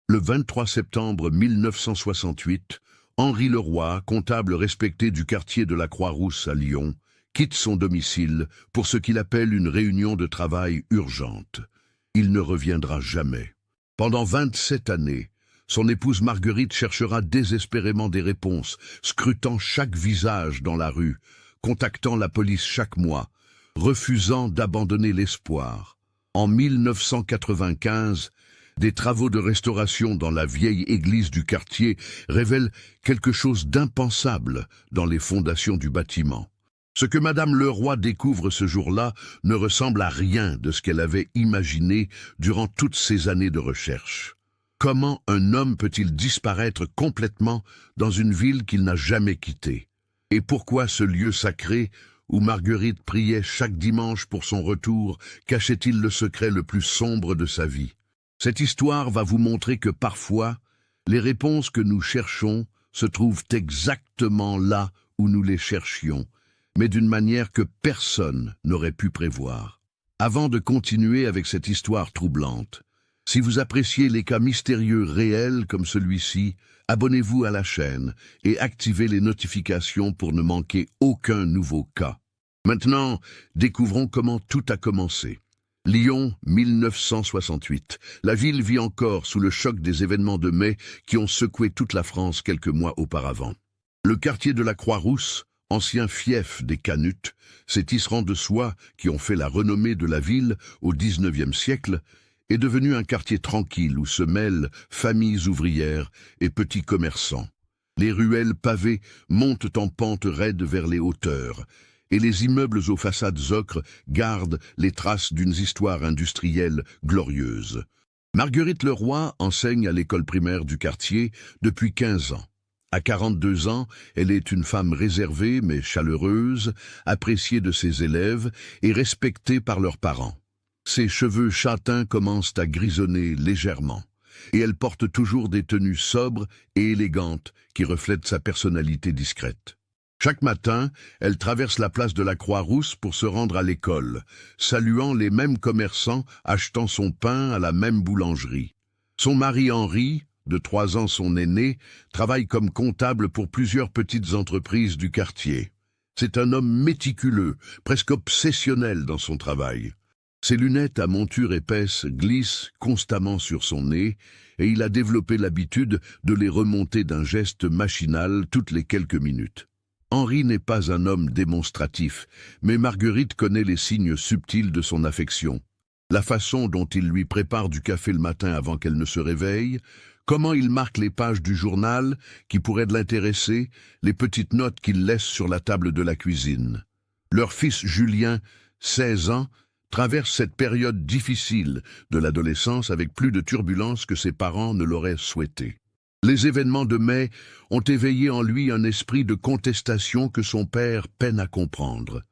Le 23 septembre 1968, Henri Leroy, comptable respecté du quartier de la Croix-Rousse à Lyon, quitte son domicile pour ce qu'il appelle une réunion de travail urgente. Il ne reviendra jamais. Pendant 27 années, son épouse Marguerite cherchera désespérément des réponses, scrutant chaque visage dans la rue, contactant la police chaque mois, refusant d'abandonner l'espoir. En 1995, des travaux de restauration dans la vieille église du quartier révèlent quelque chose d'impensable dans les fondations du bâtiment. Ce que Madame Leroy découvre ce jour-là ne ressemble à rien de ce qu'elle avait imaginé durant toutes ces années de recherche. Comment un homme peut-il disparaître complètement dans une ville qu'il n'a jamais quittée? Et pourquoi ce lieu sacré où Marguerite priait chaque dimanche pour son retour cachait-il le secret le plus sombre de sa vie? Cette histoire va vous montrer que parfois, les réponses que nous cherchons se trouvent exactement là où nous les cherchions, mais d'une manière que personne n'aurait pu prévoir. Avant de continuer avec cette histoire troublante, si vous appréciez les cas mystérieux réels comme celui-ci, abonnez-vous à la chaîne et activez les notifications pour ne manquer aucun nouveau cas. Maintenant, découvrons comment tout a commencé. Lyon, 1968. La ville vit encore sous le choc des événements de mai qui ont secoué toute la France quelques mois auparavant. Le quartier de la Croix-Rousse, ancien fief des Canutes, ces tisserands de soie qui ont fait la renommée de la ville au XIXe siècle, est devenu un quartier tranquille où se mêlent familles ouvrières et petits commerçants. Les ruelles pavées montent en pente raide vers les hauteurs, et les immeubles aux façades ocre gardent les traces d'une histoire industrielle glorieuse. Marguerite Leroy enseigne à l'école primaire du quartier depuis 15 ans. À 42 ans, elle est une femme réservée mais chaleureuse, appréciée de ses élèves et respectée par leurs parents. Ses cheveux châtains commencent à grisonner légèrement, et elle porte toujours des tenues sobres et élégantes qui reflètent sa personnalité discrète. Chaque matin, elle traverse la place de la Croix-Rousse pour se rendre à l'école, saluant les mêmes commerçants achetant son pain à la même boulangerie. Son mari Henri, de 3 ans son aîné, travaille comme comptable pour plusieurs petites entreprises du quartier. C'est un homme méticuleux, presque obsessionnel dans son travail. Ses lunettes à monture épaisse glissent constamment sur son nez et il a développé l'habitude de les remonter d'un geste machinal toutes les quelques minutes. Henri n'est pas un homme démonstratif, mais Marguerite connaît les signes subtils de son affection. La façon dont il lui prépare du café le matin avant qu'elle ne se réveille, comment il marque les pages du journal qui pourraient l'intéresser, les petites notes qu'il laisse sur la table de la cuisine. Leur fils Julien, 16 ans, traverse cette période difficile de l'adolescence avec plus de turbulences que ses parents ne l'auraient souhaité. Les événements de mai ont éveillé en lui un esprit de contestation que son père peine à comprendre.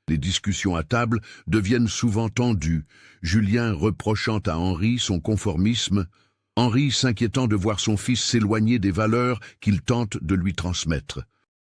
Les discussions à table deviennent souvent tendues, Julien reprochant à Henri son conformisme, Henri s'inquiétant de voir son fils s'éloigner des valeurs qu'il tente de lui transmettre.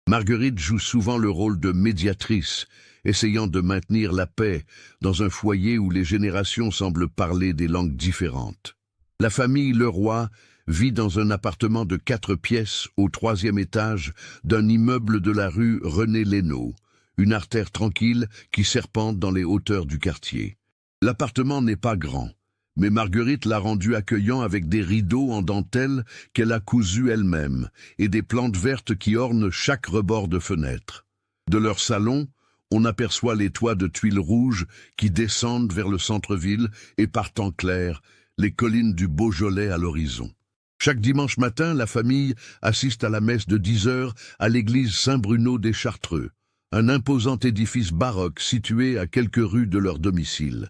Marguerite joue souvent le rôle de médiatrice, essayant de maintenir la paix dans un foyer où les générations semblent parler des langues différentes. La famille Leroy vit dans un appartement de 4 pièces au 3e étage d'un immeuble de la rue René Lénaud, une artère tranquille qui serpente dans les hauteurs du quartier. L'appartement n'est pas grand, mais Marguerite l'a rendu accueillant avec des rideaux en dentelle qu'elle a cousus elle-même et des plantes vertes qui ornent chaque rebord de fenêtre. De leur salon, on aperçoit les toits de tuiles rouges qui descendent vers le centre-ville et par temps clair, les collines du Beaujolais à l'horizon. Chaque dimanche matin, la famille assiste à la messe de 10 heures à l'église Saint-Bruno des Chartreux, un imposant édifice baroque situé à quelques rues de leur domicile.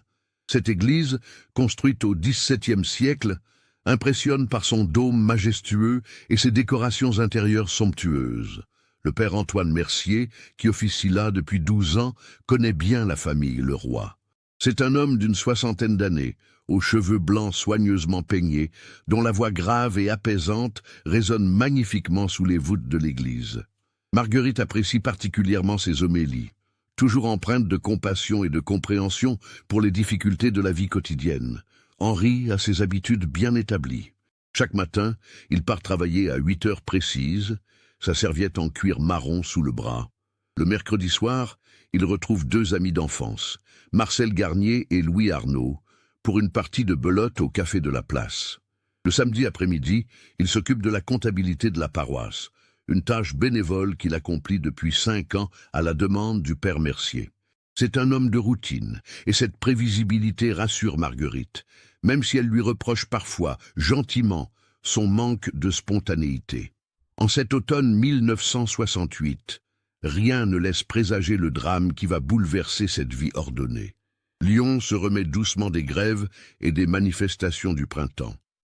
Cette église, construite au XVIIe siècle, impressionne par son dôme majestueux et ses décorations intérieures somptueuses. Le père Antoine Mercier, qui officie là depuis 12 ans, connaît bien la famille Leroy. C'est un homme d'une 60aine d'années, aux cheveux blancs soigneusement peignés, dont la voix grave et apaisante résonne magnifiquement sous les voûtes de l'église. Marguerite apprécie particulièrement ses homélies, toujours empreintes de compassion et de compréhension pour les difficultés de la vie quotidienne. Henri a ses habitudes bien établies. Chaque matin, il part travailler à 8 heures précises, sa serviette en cuir marron sous le bras. Le mercredi soir, il retrouve deux amis d'enfance, Marcel Garnier et Louis Arnaud, pour une partie de belote au café de la place. Le samedi après-midi, il s'occupe de la comptabilité de la paroisse, une tâche bénévole qu'il accomplit depuis 5 ans à la demande du père Mercier. C'est un homme de routine, et cette prévisibilité rassure Marguerite, même si elle lui reproche parfois, gentiment, son manque de spontanéité. En cet automne 1968, rien ne laisse présager le drame qui va bouleverser cette vie ordonnée. Lyon se remet doucement des grèves et des manifestations du printemps.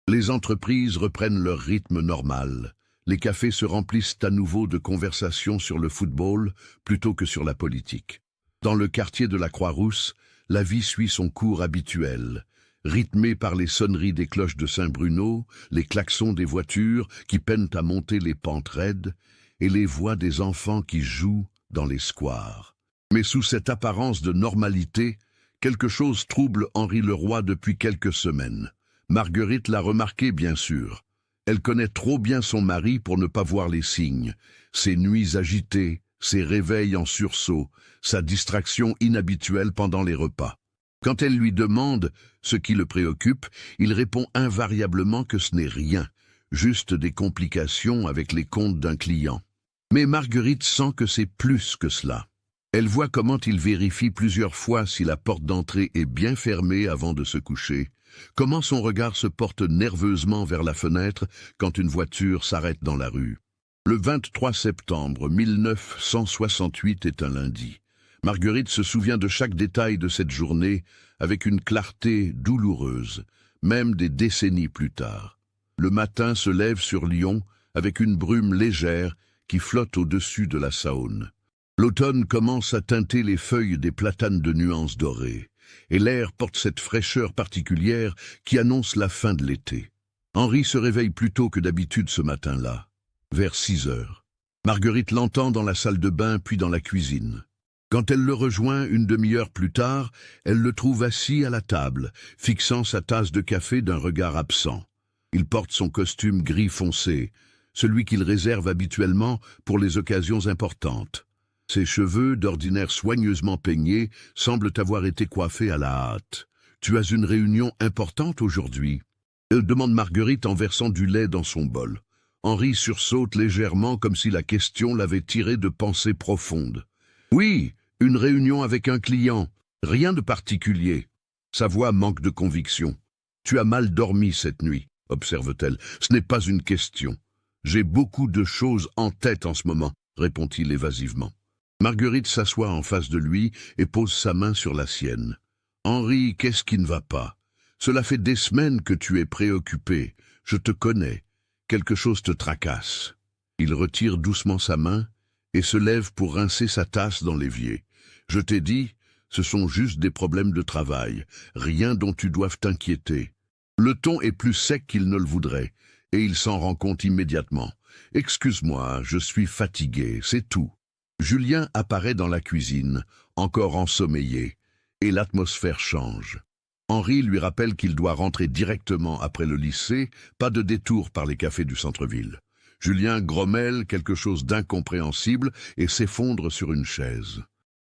Les entreprises reprennent leur rythme normal. Les cafés se remplissent à nouveau de conversations sur le football plutôt que sur la politique. Dans le quartier de la Croix-Rousse, la vie suit son cours habituel, rythmée par les sonneries des cloches de Saint-Bruno, les klaxons des voitures qui peinent à monter les pentes raides, et les voix des enfants qui jouent dans les squares. Mais sous cette apparence de normalité, quelque chose trouble Henri Leroy depuis quelques semaines. Marguerite l'a remarqué, bien sûr. Elle connaît trop bien son mari pour ne pas voir les signes. Ses nuits agitées, ses réveils en sursaut, sa distraction inhabituelle pendant les repas. Quand elle lui demande ce qui le préoccupe, il répond invariablement que ce n'est rien, juste des complications avec les comptes d'un client. Mais Marguerite sent que c'est plus que cela. Elle voit comment il vérifie plusieurs fois si la porte d'entrée est bien fermée avant de se coucher, comment son regard se porte nerveusement vers la fenêtre quand une voiture s'arrête dans la rue. Le 23 septembre 1968 est un lundi. Marguerite se souvient de chaque détail de cette journée avec une clarté douloureuse, même des décennies plus tard. Le matin se lève sur Lyon avec une brume légère qui flotte au-dessus de la Saône. L'automne commence à teinter les feuilles des platanes de nuances dorées, et l'air porte cette fraîcheur particulière qui annonce la fin de l'été. Henri se réveille plus tôt que d'habitude ce matin-là, vers 6 heures. Marguerite l'entend dans la salle de bain puis dans la cuisine. Quand elle le rejoint une demi-heure plus tard, elle le trouve assis à la table, fixant sa tasse de café d'un regard absent. Il porte son costume gris foncé, celui qu'il réserve habituellement pour les occasions importantes. Ses cheveux, d'ordinaire soigneusement peignés, semblent avoir été coiffés à la hâte. « Tu as une réunion importante aujourd'hui ?» demande Marguerite en versant du lait dans son bol. Henri sursaute légèrement comme si la question l'avait tiré de pensées profondes. « Oui, une réunion avec un client. Rien de particulier. » Sa voix manque de conviction. « Tu as mal dormi cette nuit, » observe-t-elle. « Ce n'est pas une question. J'ai beaucoup de choses en tête en ce moment, » répond-il évasivement. Marguerite s'assoit en face de lui et pose sa main sur la sienne. « Henri, qu'est-ce qui ne va pas? Cela fait des semaines que tu es préoccupé. Je te connais. Quelque chose te tracasse. » Il retire doucement sa main et se lève pour rincer sa tasse dans l'évier. « Je t'ai dit, ce sont juste des problèmes de travail, rien dont tu doives t'inquiéter. » Le ton est plus sec qu'il ne le voudrait, et il s'en rend compte immédiatement. « Excuse-moi, je suis fatigué, c'est tout. » Julien apparaît dans la cuisine, encore ensommeillé, et l'atmosphère change. Henri lui rappelle qu'il doit rentrer directement après le lycée, pas de détour par les cafés du centre-ville. Julien grommelle quelque chose d'incompréhensible et s'effondre sur une chaise.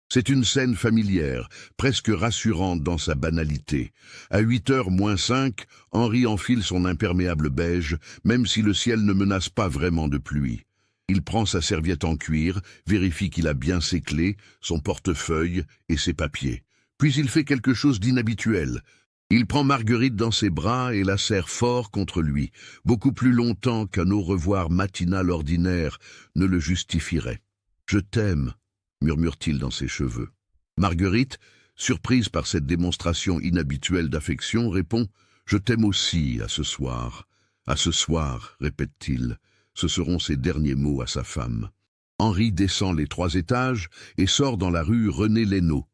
C'est une scène familière, presque rassurante dans sa banalité. À 8h moins 5, Henri enfile son imperméable beige, même si le ciel ne menace pas vraiment de pluie. Il prend sa serviette en cuir, vérifie qu'il a bien ses clés, son portefeuille et ses papiers. Puis il fait quelque chose d'inhabituel. Il prend Marguerite dans ses bras et la serre fort contre lui, beaucoup plus longtemps qu'un au revoir matinal ordinaire ne le justifierait. « Je t'aime », murmure-t-il dans ses cheveux. Marguerite, surprise par cette démonstration inhabituelle d'affection, répond « Je t'aime aussi à ce soir. »« À ce soir », répète-t-il. Ce seront ses derniers mots à sa femme. Henri descend les 3 étages et sort dans la rue René-Lénaud.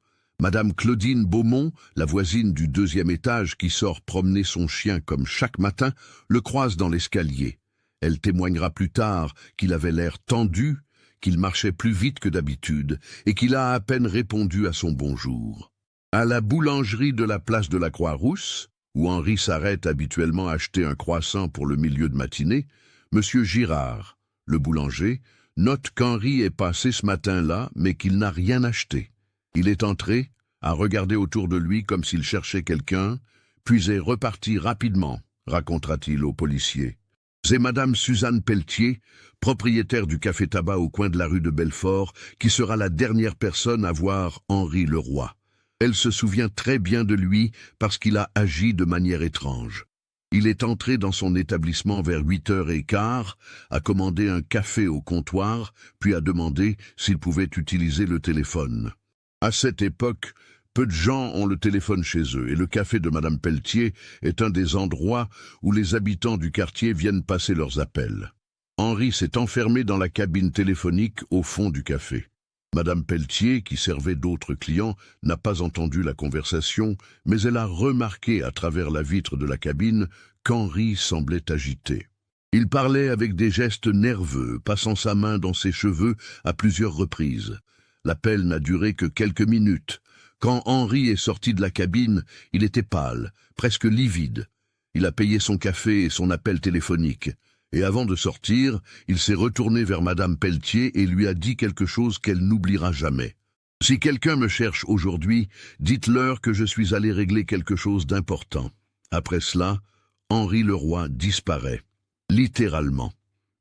Madame Claudine Beaumont, la voisine du 2e étage qui sort promener son chien comme chaque matin, le croise dans l'escalier. Elle témoignera plus tard qu'il avait l'air tendu, qu'il marchait plus vite que d'habitude et qu'il a à peine répondu à son bonjour. À la boulangerie de la place de la Croix-Rousse, où Henri s'arrête habituellement acheter un croissant pour le milieu de matinée, M. Girard, le boulanger, note qu'Henri est passé ce matin-là, mais qu'il n'a rien acheté. Il est entré, a regardé autour de lui comme s'il cherchait quelqu'un, puis est reparti rapidement, racontera-t-il au policier. C'est Madame Suzanne Pelletier, propriétaire du café-tabac au coin de la rue de Belfort, qui sera la dernière personne à voir Henri Leroy. Elle se souvient très bien de lui parce qu'il a agi de manière étrange. Il est entré dans son établissement vers 8h15, a commandé un café au comptoir, puis a demandé s'il pouvait utiliser le téléphone. À cette époque, peu de gens ont le téléphone chez eux et le café de Madame Pelletier est un des endroits où les habitants du quartier viennent passer leurs appels. Henri s'est enfermé dans la cabine téléphonique au fond du café. Madame Pelletier, qui servait d'autres clients, n'a pas entendu la conversation, mais elle a remarqué à travers la vitre de la cabine qu'Henri semblait agité. Il parlait avec des gestes nerveux, passant sa main dans ses cheveux à plusieurs reprises. L'appel n'a duré que quelques minutes. Quand Henri est sorti de la cabine, il était pâle, presque livide. Il a payé son café et son appel téléphonique. Et avant de sortir, il s'est retourné vers Madame Pelletier et lui a dit quelque chose qu'elle n'oubliera jamais. « Si quelqu'un me cherche aujourd'hui, dites-leur que je suis allé régler quelque chose d'important. » Après cela, Henri Leroy disparaît. Littéralement.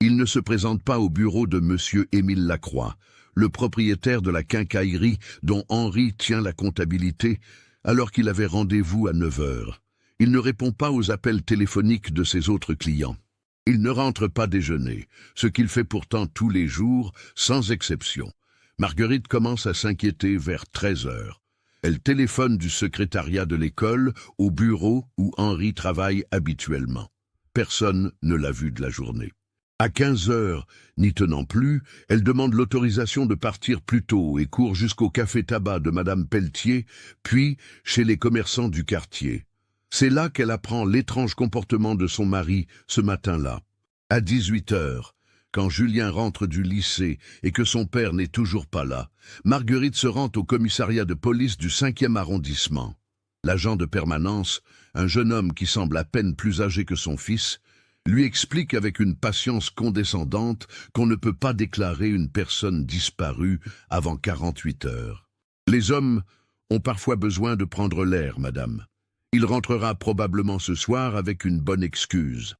Il ne se présente pas au bureau de M. Émile Lacroix, le propriétaire de la quincaillerie dont Henri tient la comptabilité, alors qu'il avait rendez-vous à 9h. Il ne répond pas aux appels téléphoniques de ses autres clients. Il ne rentre pas déjeuner, ce qu'il fait pourtant tous les jours, sans exception. Marguerite commence à s'inquiéter vers 13h. Elle téléphone du secrétariat de l'école au bureau où Henri travaille habituellement. Personne ne l'a vu de la journée. À 15h, n'y tenant plus, elle demande l'autorisation de partir plus tôt et court jusqu'au café-tabac de Madame Pelletier, puis chez les commerçants du quartier. C'est là qu'elle apprend l'étrange comportement de son mari ce matin-là. À 18h, quand Julien rentre du lycée et que son père n'est toujours pas là, Marguerite se rend au commissariat de police du 5e arrondissement. L'agent de permanence, un jeune homme qui semble à peine plus âgé que son fils, lui explique avec une patience condescendante qu'on ne peut pas déclarer une personne disparue avant 48 heures. Les hommes ont parfois besoin de prendre l'air, madame. Il rentrera probablement ce soir avec une bonne excuse.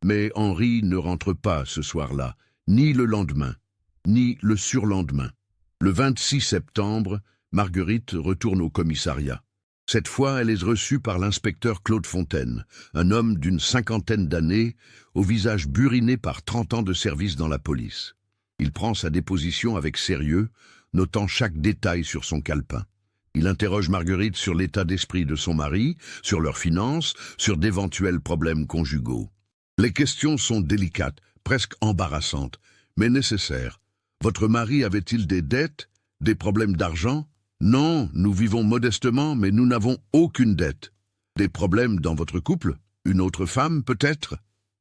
Mais Henri ne rentre pas ce soir-là, ni le lendemain, ni le surlendemain. Le 26 septembre, Marguerite retourne au commissariat. Cette fois, elle est reçue par l'inspecteur Claude Fontaine, un homme d'une 50aine d'années, au visage buriné par 30 ans de service dans la police. Il prend sa déposition avec sérieux, notant chaque détail sur son calepin. Il interroge Marguerite sur l'état d'esprit de son mari, sur leurs finances, sur d'éventuels problèmes conjugaux. Les questions sont délicates, presque embarrassantes, mais nécessaires. Votre mari avait-il des dettes, des problèmes d'argent ? Non, nous vivons modestement, mais nous n'avons aucune dette. Des problèmes dans votre couple ? Une autre femme, peut-être ?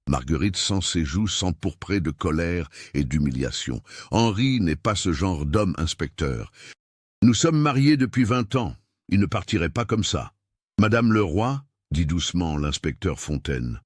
Marguerite sent ses joues s'empourprer de colère et d'humiliation. Henri n'est pas ce genre d'homme inspecteur. Nous sommes mariés depuis 20 ans. Il ne partirait pas comme ça. Madame Leroy, dit doucement l'inspecteur Fontaine,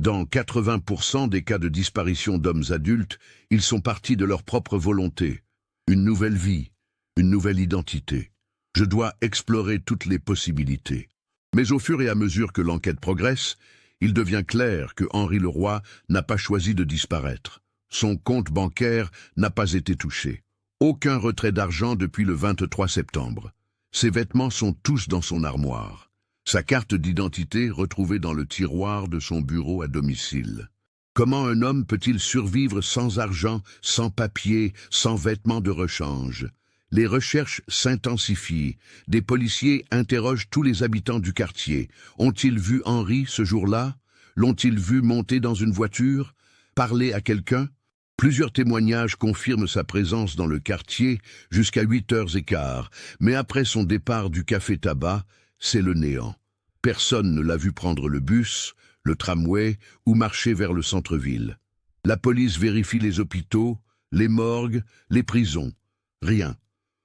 dans 80% des cas de disparition d'hommes adultes, ils sont partis de leur propre volonté. Une nouvelle vie, une nouvelle identité. Je dois explorer toutes les possibilités. Mais au fur et à mesure que l'enquête progresse, il devient clair que Henri Leroy n'a pas choisi de disparaître. Son compte bancaire n'a pas été touché. Aucun retrait d'argent depuis le 23 septembre. Ses vêtements sont tous dans son armoire. Sa carte d'identité retrouvée dans le tiroir de son bureau à domicile. Comment un homme peut-il survivre sans argent, sans papier, sans vêtements de rechange ? Les recherches s'intensifient. Des policiers interrogent tous les habitants du quartier. Ont-ils vu Henri ce jour-là? L'ont-ils vu monter dans une voiture? Parler à quelqu'un? Plusieurs témoignages confirment sa présence dans le quartier jusqu'à 8h15, mais après son départ du café-tabac, c'est le néant. Personne ne l'a vu prendre le bus, le tramway ou marcher vers le centre-ville. La police vérifie les hôpitaux, les morgues, les prisons. Rien.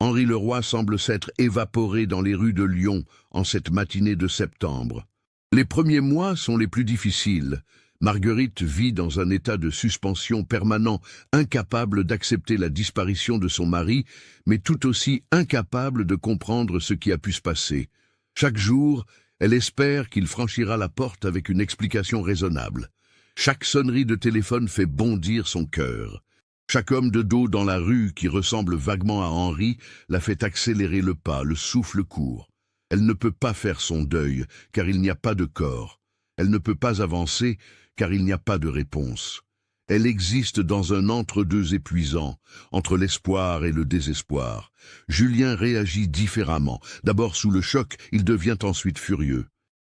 Henri Leroy semble s'être évaporé dans les rues de Lyon en cette matinée de septembre. Les premiers mois sont les plus difficiles. Marguerite vit dans un état de suspension permanent, incapable d'accepter la disparition de son mari, mais tout aussi incapable de comprendre ce qui a pu se passer. Chaque jour, elle espère qu'il franchira la porte avec une explication raisonnable. Chaque sonnerie de téléphone fait bondir son cœur. Chaque homme de dos dans la rue qui ressemble vaguement à Henri la fait accélérer le pas, le souffle court. Elle ne peut pas faire son deuil, car il n'y a pas de corps. Elle ne peut pas avancer, car il n'y a pas de réponse. Elle existe dans un entre-deux épuisant, entre l'espoir et le désespoir. Julien réagit différemment. D'abord sous le choc, il devient ensuite furieux.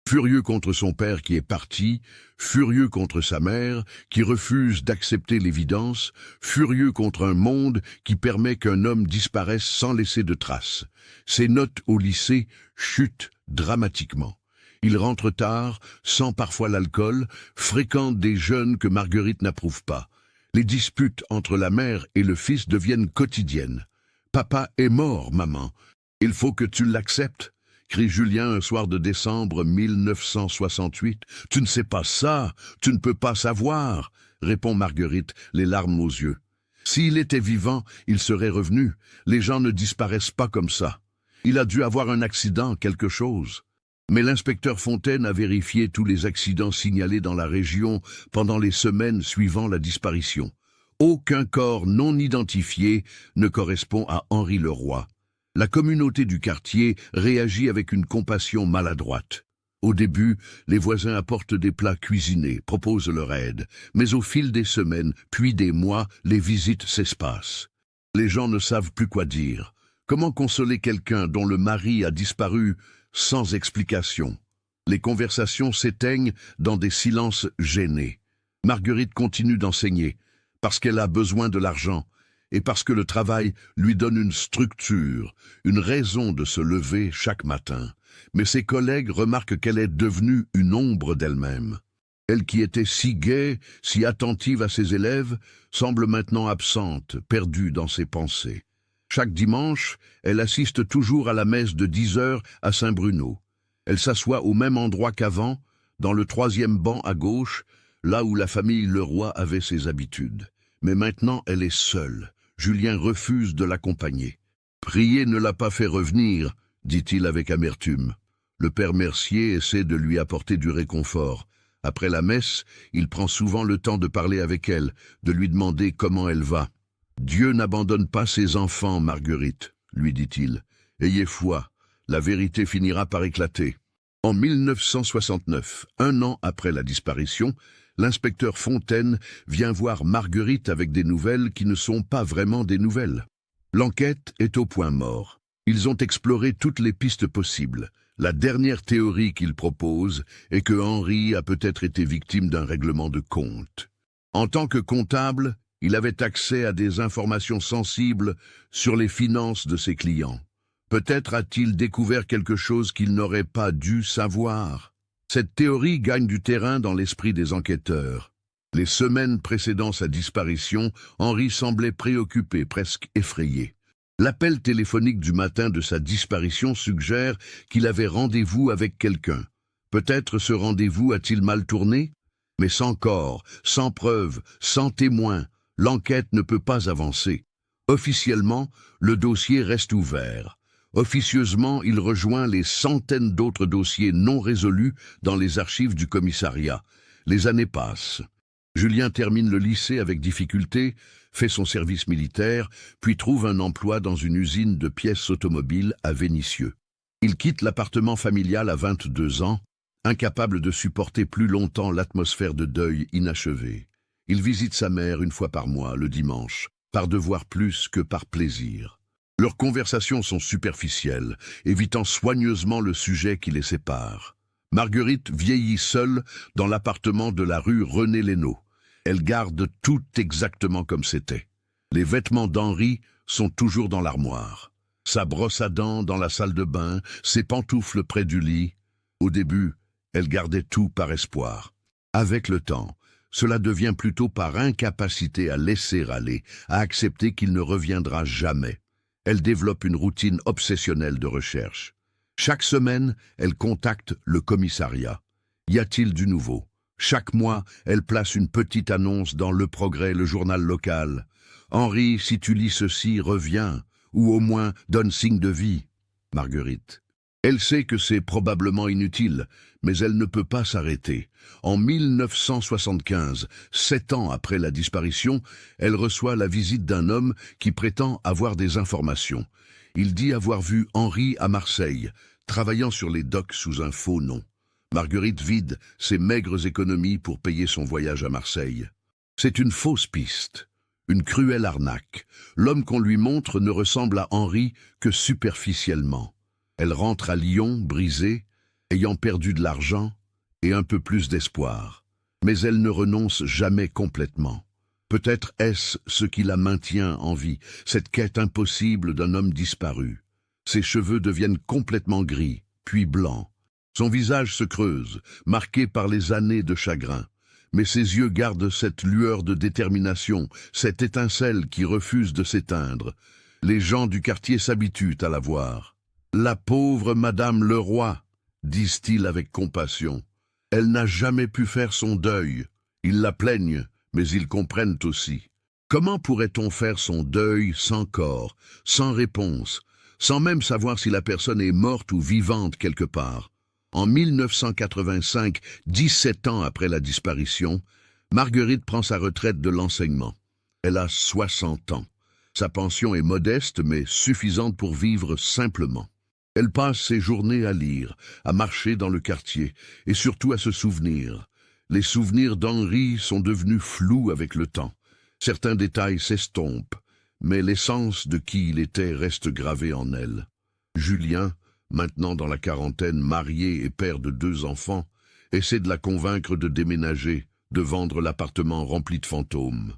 Furieux contre son père qui est parti, furieux contre sa mère qui refuse d'accepter l'évidence, furieux contre un monde qui permet qu'un homme disparaisse sans laisser de traces. Ses notes au lycée chutent dramatiquement. Il rentre tard, sent parfois l'alcool, fréquente des jeunes que Marguerite n'approuve pas. Les disputes entre la mère et le fils deviennent quotidiennes. « Papa est mort, maman. Il faut que tu l'acceptes », crie Julien un soir de décembre 1968. « Tu ne sais pas ça, tu ne peux pas savoir », répond Marguerite, les larmes aux yeux. S'il était vivant, il serait revenu. Les gens ne disparaissent pas comme ça. Il a dû avoir un accident, quelque chose. Mais l'inspecteur Fontaine a vérifié tous les accidents signalés dans la région pendant les semaines suivant la disparition. Aucun corps non identifié ne correspond à Henri Leroy. La communauté du quartier réagit avec une compassion maladroite. Au début, les voisins apportent des plats cuisinés, proposent leur aide, mais au fil des semaines, puis des mois, les visites s'espacent. Les gens ne savent plus quoi dire. Comment consoler quelqu'un dont le mari a disparu sans explication? Les conversations s'éteignent dans des silences gênés. Marguerite continue d'enseigner, parce qu'elle a besoin de l'argent, et parce que le travail lui donne une structure, une raison de se lever chaque matin. Mais ses collègues remarquent qu'elle est devenue une ombre d'elle-même. Elle qui était si gaie, si attentive à ses élèves, semble maintenant absente, perdue dans ses pensées. Chaque dimanche, elle assiste toujours à la messe de 10 heures à Saint-Bruno. Elle s'assoit au même endroit qu'avant, dans le 3e banc à gauche, là où la famille Leroy avait ses habitudes. Mais maintenant, elle est seule. Julien refuse de l'accompagner. « Prier ne l'a pas fait revenir », dit-il avec amertume. Le père Mercier essaie de lui apporter du réconfort. Après la messe, il prend souvent le temps de parler avec elle, de lui demander comment elle va. « Dieu n'abandonne pas ses enfants, Marguerite, » lui dit-il. « Ayez foi, la vérité finira par éclater. » En 1969, un an après la disparition, l'inspecteur Fontaine vient voir Marguerite avec des nouvelles qui ne sont pas vraiment des nouvelles. L'enquête est au point mort. Ils ont exploré toutes les pistes possibles. La dernière théorie qu'ils proposent est que Henri a peut-être été victime d'un règlement de compte. En tant que comptable, il avait accès à des informations sensibles sur les finances de ses clients. Peut-être a-t-il découvert quelque chose qu'il n'aurait pas dû savoir. Cette théorie gagne du terrain dans l'esprit des enquêteurs. Les semaines précédant sa disparition, Henri semblait préoccupé, presque effrayé. L'appel téléphonique du matin de sa disparition suggère qu'il avait rendez-vous avec quelqu'un. Peut-être ce rendez-vous a-t-il mal tourné? Mais sans corps, sans preuve, sans témoin, l'enquête ne peut pas avancer. Officiellement, le dossier reste ouvert. Officieusement, il rejoint les centaines d'autres dossiers non résolus dans les archives du commissariat. Les années passent. Julien termine le lycée avec difficulté, fait son service militaire, puis trouve un emploi dans une usine de pièces automobiles à Vénissieux. Il quitte l'appartement familial à 22 ans, incapable de supporter plus longtemps l'atmosphère de deuil inachevé. Il visite sa mère une fois par mois, le dimanche, par devoir plus que par plaisir. Leurs conversations sont superficielles, évitant soigneusement le sujet qui les sépare. Marguerite vieillit seule dans l'appartement de la rue René-Lénaud. Elle garde tout exactement comme c'était. Les vêtements d'Henri sont toujours dans l'armoire. Sa brosse à dents dans la salle de bain, ses pantoufles près du lit. Au début, elle gardait tout par espoir. Avec le temps, cela devient plutôt par incapacité à laisser aller, à accepter qu'il ne reviendra jamais. Elle développe une routine obsessionnelle de recherche. Chaque semaine, elle contacte le commissariat. Y a-t-il du nouveau? Chaque mois, elle place une petite annonce dans Le Progrès, le journal local. Henri, si tu lis ceci, reviens, ou au moins donne signe de vie. Marguerite. Elle sait que c'est probablement inutile, mais elle ne peut pas s'arrêter. En 1975, 7 ans après la disparition, elle reçoit la visite d'un homme qui prétend avoir des informations. Il dit avoir vu Henri à Marseille, travaillant sur les docks sous un faux nom. Marguerite vide ses maigres économies pour payer son voyage à Marseille. C'est une fausse piste, une cruelle arnaque. L'homme qu'on lui montre ne ressemble à Henri que superficiellement. Elle rentre à Lyon, brisée, ayant perdu de l'argent et un peu plus d'espoir. Mais elle ne renonce jamais complètement. Peut-être est-ce ce qui la maintient en vie, cette quête impossible d'un homme disparu. Ses cheveux deviennent complètement gris, puis blancs. Son visage se creuse, marqué par les années de chagrin. Mais ses yeux gardent cette lueur de détermination, cette étincelle qui refuse de s'éteindre. Les gens du quartier s'habituent à la voir. « La pauvre Madame Leroy », disent-ils avec compassion. Elle n'a jamais pu faire son deuil. Ils la plaignent, mais ils comprennent aussi. Comment pourrait-on faire son deuil sans corps, sans réponse, sans même savoir si la personne est morte ou vivante quelque part? En 1985, 17 ans après la disparition, Marguerite prend sa retraite de l'enseignement. Elle a 60 ans. Sa pension est modeste mais suffisante pour vivre simplement. Elle passe ses journées à lire, à marcher dans le quartier et surtout à se souvenir. Les souvenirs d'Henri sont devenus flous avec le temps. Certains détails s'estompent, mais l'essence de qui il était reste gravée en elle. Julien, maintenant dans la quarantaine, marié et père de 2 enfants, essaie de la convaincre de déménager, de vendre l'appartement rempli de fantômes.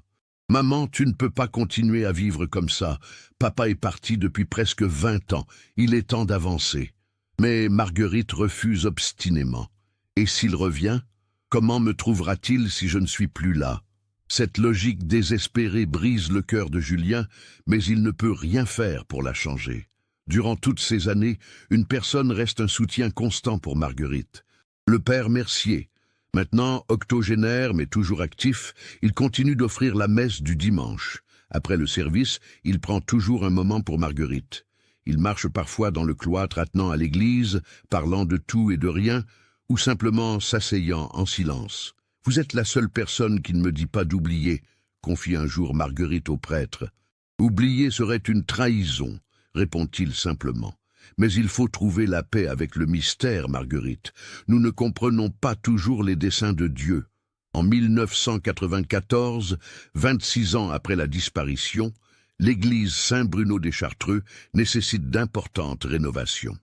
« Maman, tu ne peux pas continuer à vivre comme ça. Papa est parti depuis presque 20 ans. Il est temps d'avancer. » Mais Marguerite refuse obstinément. « Et s'il revient, comment me trouvera-t-il si je ne suis plus là ?» Cette logique désespérée brise le cœur de Julien, mais il ne peut rien faire pour la changer. Durant toutes ces années, une personne reste un soutien constant pour Marguerite. Le père Mercier. Maintenant octogénaire mais toujours actif, il continue d'offrir la messe du dimanche. Après le service, il prend toujours un moment pour Marguerite. Il marche parfois dans le cloître attenant à l'église, parlant de tout et de rien, ou simplement s'asseyant en silence. « Vous êtes la seule personne qui ne me dit pas d'oublier », confie un jour Marguerite au prêtre. « Oublier serait une trahison », répond-il simplement. Mais il faut trouver la paix avec le mystère, Marguerite. Nous ne comprenons pas toujours les desseins de Dieu. En 1994, 26 ans après la disparition, l'église Saint-Bruno des Chartreux nécessite d'importantes rénovations.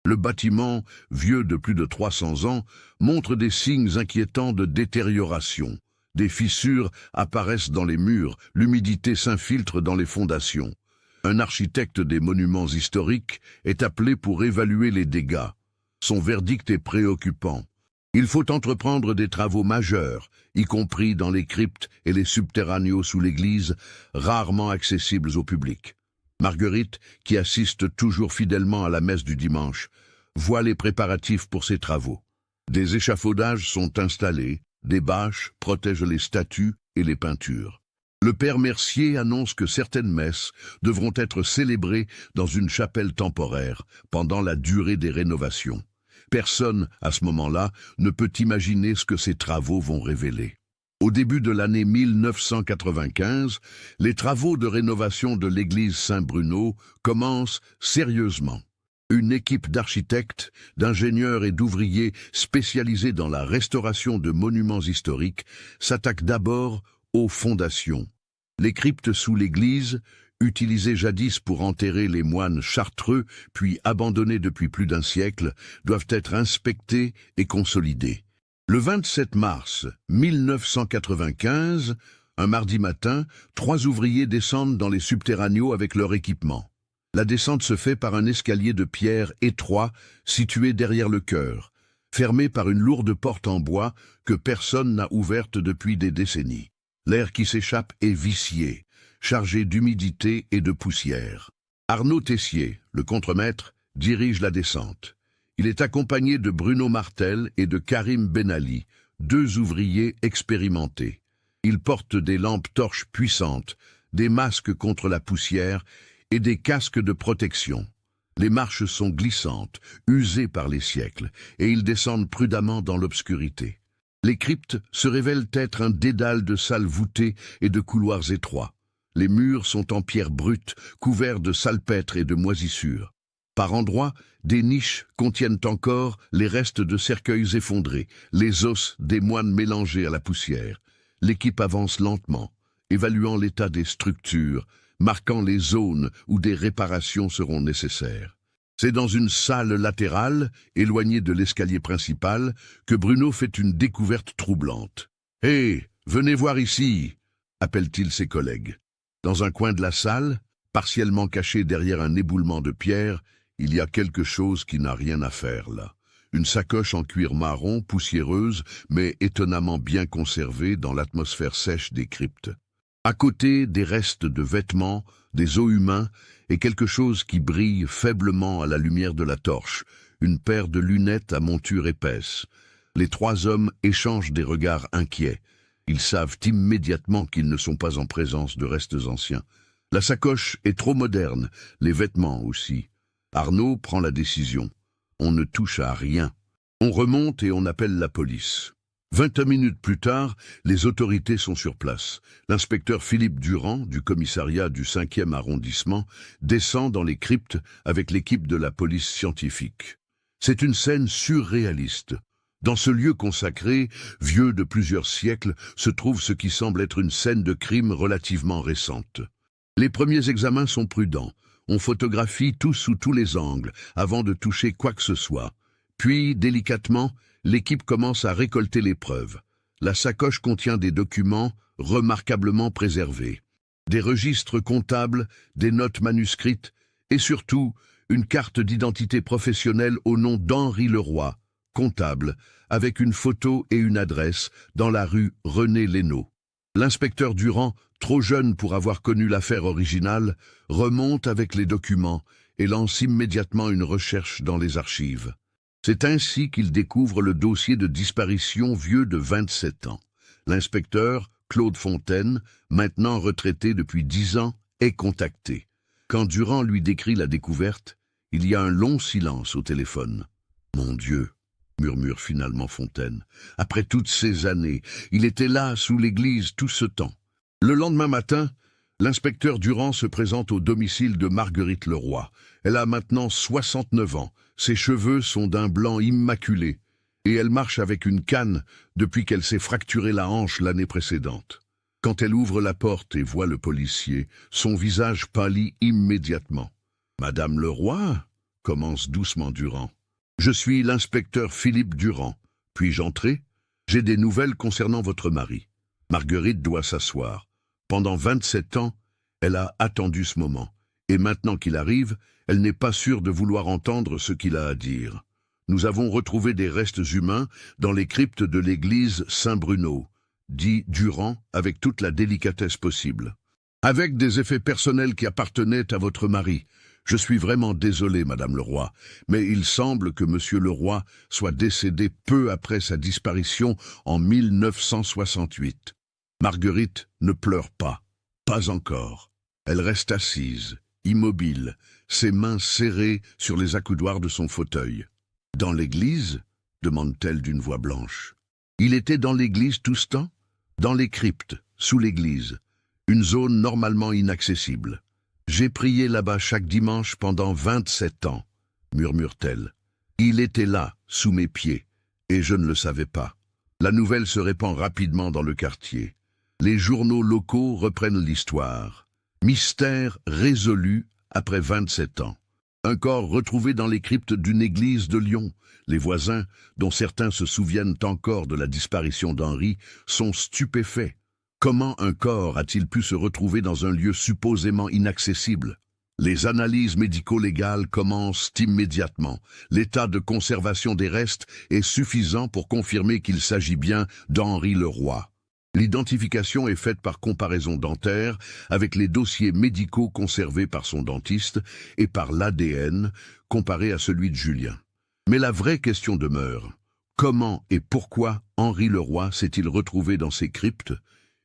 Le bâtiment, vieux de plus de 300 ans, montre des signes inquiétants de détérioration. Des fissures apparaissent dans les murs, l'humidité s'infiltre dans les fondations. Un architecte des monuments historiques est appelé pour évaluer les dégâts. Son verdict est préoccupant. Il faut entreprendre des travaux majeurs, y compris dans les cryptes et les subterraneaux sous l'église, rarement accessibles au public. Marguerite, qui assiste toujours fidèlement à la messe du dimanche, voit les préparatifs pour ces travaux. Des échafaudages sont installés, des bâches protègent les statues et les peintures. Le père Mercier annonce que certaines messes devront être célébrées dans une chapelle temporaire pendant la durée des rénovations. Personne, à ce moment-là, ne peut imaginer ce que ces travaux vont révéler. Au début de l'année 1995, les travaux de rénovation de l'église Saint-Bruno commencent sérieusement. Une équipe d'architectes, d'ingénieurs et d'ouvriers spécialisés dans la restauration de monuments historiques s'attaque d'abord aux fondations. Les cryptes sous l'église, utilisées jadis pour enterrer les moines chartreux, puis abandonnées depuis plus d'un siècle, doivent être inspectées et consolidées. Le 27 mars 1995, un mardi matin, 3 ouvriers descendent dans les subterraneaux avec leur équipement. La descente se fait par un escalier de pierre étroit situé derrière le chœur, fermé par une lourde porte en bois que personne n'a ouverte depuis des décennies. L'air qui s'échappe est vicié, chargé d'humidité et de poussière. Arnaud Tessier, le contremaître, dirige la descente. Il est accompagné de Bruno Martel et de Karim Benali, deux ouvriers expérimentés. Ils portent des lampes torches puissantes, des masques contre la poussière et des casques de protection. Les marches sont glissantes, usées par les siècles, et ils descendent prudemment dans l'obscurité. Les cryptes se révèlent être un dédale de salles voûtées et de couloirs étroits. Les murs sont en pierre brute, couverts de salpêtre et de moisissures. Par endroits, des niches contiennent encore les restes de cercueils effondrés, les os des moines mélangés à la poussière. L'équipe avance lentement, évaluant l'état des structures, marquant les zones où des réparations seront nécessaires. C'est dans une salle latérale, éloignée de l'escalier principal, que Bruno fait une découverte troublante. « Hé, venez voir ici !» appelle-t-il ses collègues. Dans un coin de la salle, partiellement caché derrière un éboulement de pierre, il y a quelque chose qui n'a rien à faire là. Une sacoche en cuir marron, poussiéreuse, mais étonnamment bien conservée dans l'atmosphère sèche des cryptes. À côté, des restes de vêtements, des os humains et quelque chose qui brille faiblement à la lumière de la torche, une paire de lunettes à monture épaisse. Les trois hommes échangent des regards inquiets. Ils savent immédiatement qu'ils ne sont pas en présence de restes anciens. La sacoche est trop moderne, les vêtements aussi. Arnaud prend la décision. On ne touche à rien. On remonte et on appelle la police. 20 minutes plus tard, les autorités sont sur place. L'inspecteur Philippe Durand, du commissariat du 5e arrondissement, descend dans les cryptes avec l'équipe de la police scientifique. C'est une scène surréaliste. Dans ce lieu consacré, vieux de plusieurs siècles, se trouve ce qui semble être une scène de crime relativement récente. Les premiers examens sont prudents. On photographie tout sous tous les angles, avant de toucher quoi que ce soit. Puis, délicatement, l'équipe commence à récolter les preuves. La sacoche contient des documents remarquablement préservés. Des registres comptables, des notes manuscrites, et surtout, une carte d'identité professionnelle au nom d'Henri Leroy, comptable, avec une photo et une adresse dans la rue René Lénaud. L'inspecteur Durand, trop jeune pour avoir connu l'affaire originale, remonte avec les documents et lance immédiatement une recherche dans les archives. C'est ainsi qu'il découvre le dossier de disparition vieux de 27 ans. L'inspecteur, Claude Fontaine, maintenant retraité depuis 10 ans, est contacté. Quand Durand lui décrit la découverte, il y a un long silence au téléphone. « Mon Dieu !» murmure finalement Fontaine. « Après toutes ces années, il était là, sous l'église, tout ce temps. » Le lendemain matin, l'inspecteur Durand se présente au domicile de Marguerite Leroy. Elle a maintenant 69 ans, ses cheveux sont d'un blanc immaculé, et elle marche avec une canne depuis qu'elle s'est fracturé la hanche l'année précédente. Quand elle ouvre la porte et voit le policier, son visage pâlit immédiatement. « Madame Leroy ?» commence doucement Durand. « Je suis l'inspecteur Philippe Durand. Puis-je entrer? J'ai des nouvelles concernant votre mari. » Marguerite doit s'asseoir. Pendant 27 ans, elle a attendu ce moment. Et maintenant qu'il arrive, elle n'est pas sûre de vouloir entendre ce qu'il a à dire. Nous avons retrouvé des restes humains dans les cryptes de l'église Saint-Bruno, dit Durand avec toute la délicatesse possible. Avec des effets personnels qui appartenaient à votre mari. Je suis vraiment désolé, Madame Leroy, mais il semble que Monsieur Leroy soit décédé peu après sa disparition en 1968. Marguerite ne pleure pas, pas encore. Elle reste assise, immobile, ses mains serrées sur les accoudoirs de son fauteuil. « Dans l'église ?» demande-t-elle d'une voix blanche. « Il était dans l'église tout ce temps ?»« Dans les cryptes, sous l'église, une zone normalement inaccessible. J'ai prié là-bas chaque dimanche pendant 27 ans, » murmure-t-elle. « Il était là, sous mes pieds, et je ne le savais pas. » La nouvelle se répand rapidement dans le quartier. Les journaux locaux reprennent l'histoire. Mystère résolu après 27 ans. Un corps retrouvé dans les cryptes d'une église de Lyon. Les voisins, dont certains se souviennent encore de la disparition d'Henri, sont stupéfaits. Comment un corps a-t-il pu se retrouver dans un lieu supposément inaccessible? Les analyses médico-légales commencent immédiatement. L'état de conservation des restes est suffisant pour confirmer qu'il s'agit bien d'Henri Leroy. L'identification est faite par comparaison dentaire avec les dossiers médicaux conservés par son dentiste et par l'ADN comparé à celui de Julien. Mais la vraie question demeure. Comment et pourquoi Henri Leroy s'est-il retrouvé dans ces cryptes?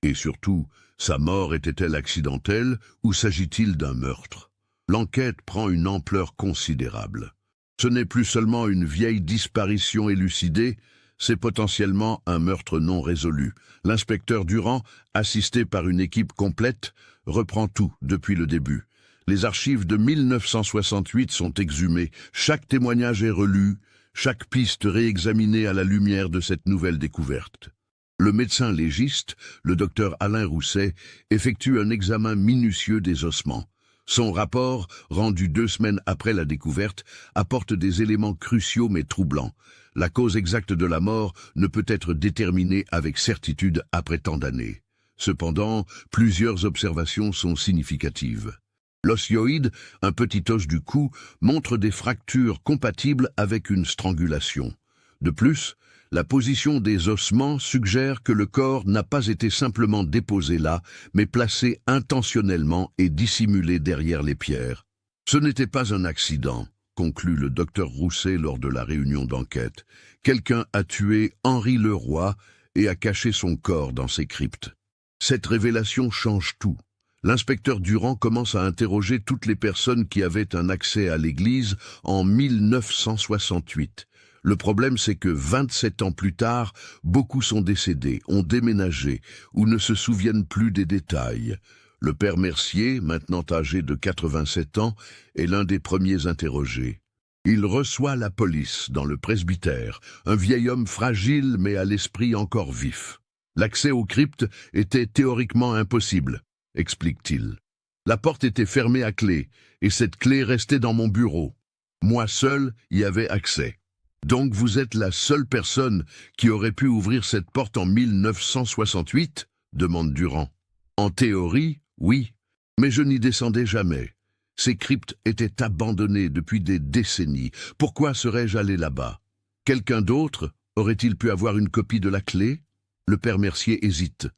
Et surtout, sa mort était-elle accidentelle ou s'agit-il d'un meurtre? L'enquête prend une ampleur considérable. Ce n'est plus seulement une vieille disparition élucidée, c'est potentiellement un meurtre non résolu. L'inspecteur Durand, assisté par une équipe complète, reprend tout depuis le début. Les archives de 1968 sont exhumées, chaque témoignage est relu, chaque piste réexaminée à la lumière de cette nouvelle découverte. Le médecin légiste, le docteur Alain Rousset, effectue un examen minutieux des ossements. Son rapport, rendu 2 semaines après la découverte, apporte des éléments cruciaux mais troublants. La cause exacte de la mort ne peut être déterminée avec certitude après tant d'années. Cependant, plusieurs observations sont significatives. L'osioïde, un petit os du cou, montre des fractures compatibles avec une strangulation. De plus, la position des ossements suggère que le corps n'a pas été simplement déposé là, mais placé intentionnellement et dissimulé derrière les pierres. Ce n'était pas un accident, conclut le docteur Rousset lors de la réunion d'enquête. Quelqu'un a tué Henri Leroy et a caché son corps dans ces cryptes. Cette révélation change tout. L'inspecteur Durand commence à interroger toutes les personnes qui avaient un accès à l'église en 1968. Le problème, c'est que 27 ans plus tard, beaucoup sont décédés, ont déménagé ou ne se souviennent plus des détails. Le père Mercier, maintenant âgé de 87 ans, est l'un des premiers interrogés. Il reçoit la police dans le presbytère, un vieil homme fragile mais à l'esprit encore vif. L'accès aux cryptes était théoriquement impossible, explique-t-il. La porte était fermée à clé, et cette clé restait dans mon bureau. Moi seul y avais accès. Donc vous êtes la seule personne qui aurait pu ouvrir cette porte en 1968 ? Demande Durand. En théorie, oui, mais je n'y descendais jamais. Ces cryptes étaient abandonnées depuis des décennies. Pourquoi serais-je allé là-bas? Quelqu'un d'autre aurait-il pu avoir une copie de la clé? Le père Mercier hésite.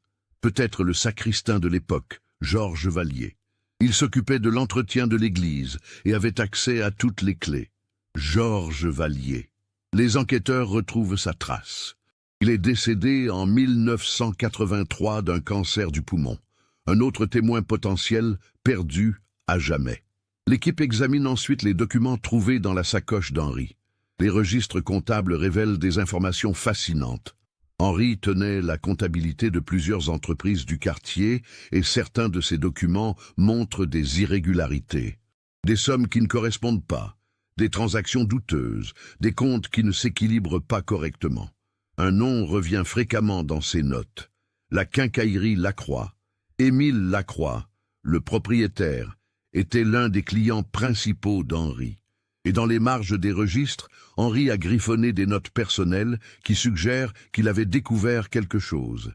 Peut-être le sacristain de l'époque, Georges Vallier. Il s'occupait de l'entretien de l'église et avait accès à toutes les clés. Georges Vallier. Les enquêteurs retrouvent sa trace. Il est décédé en 1983 d'un cancer du poumon. Un autre témoin potentiel perdu à jamais. L'équipe examine ensuite les documents trouvés dans la sacoche d'Henri. Les registres comptables révèlent des informations fascinantes. Henri tenait la comptabilité de plusieurs entreprises du quartier et certains de ces documents montrent des irrégularités. Des sommes qui ne correspondent pas, des transactions douteuses, des comptes qui ne s'équilibrent pas correctement. Un nom revient fréquemment dans ces notes. La quincaillerie Lacroix. Émile Lacroix, le propriétaire, était l'un des clients principaux d'Henri. Et dans les marges des registres, Henri a griffonné des notes personnelles qui suggèrent qu'il avait découvert quelque chose.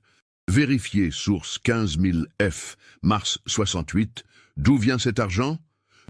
Vérifiez source 15000 F, mars 68. D'où vient cet argent?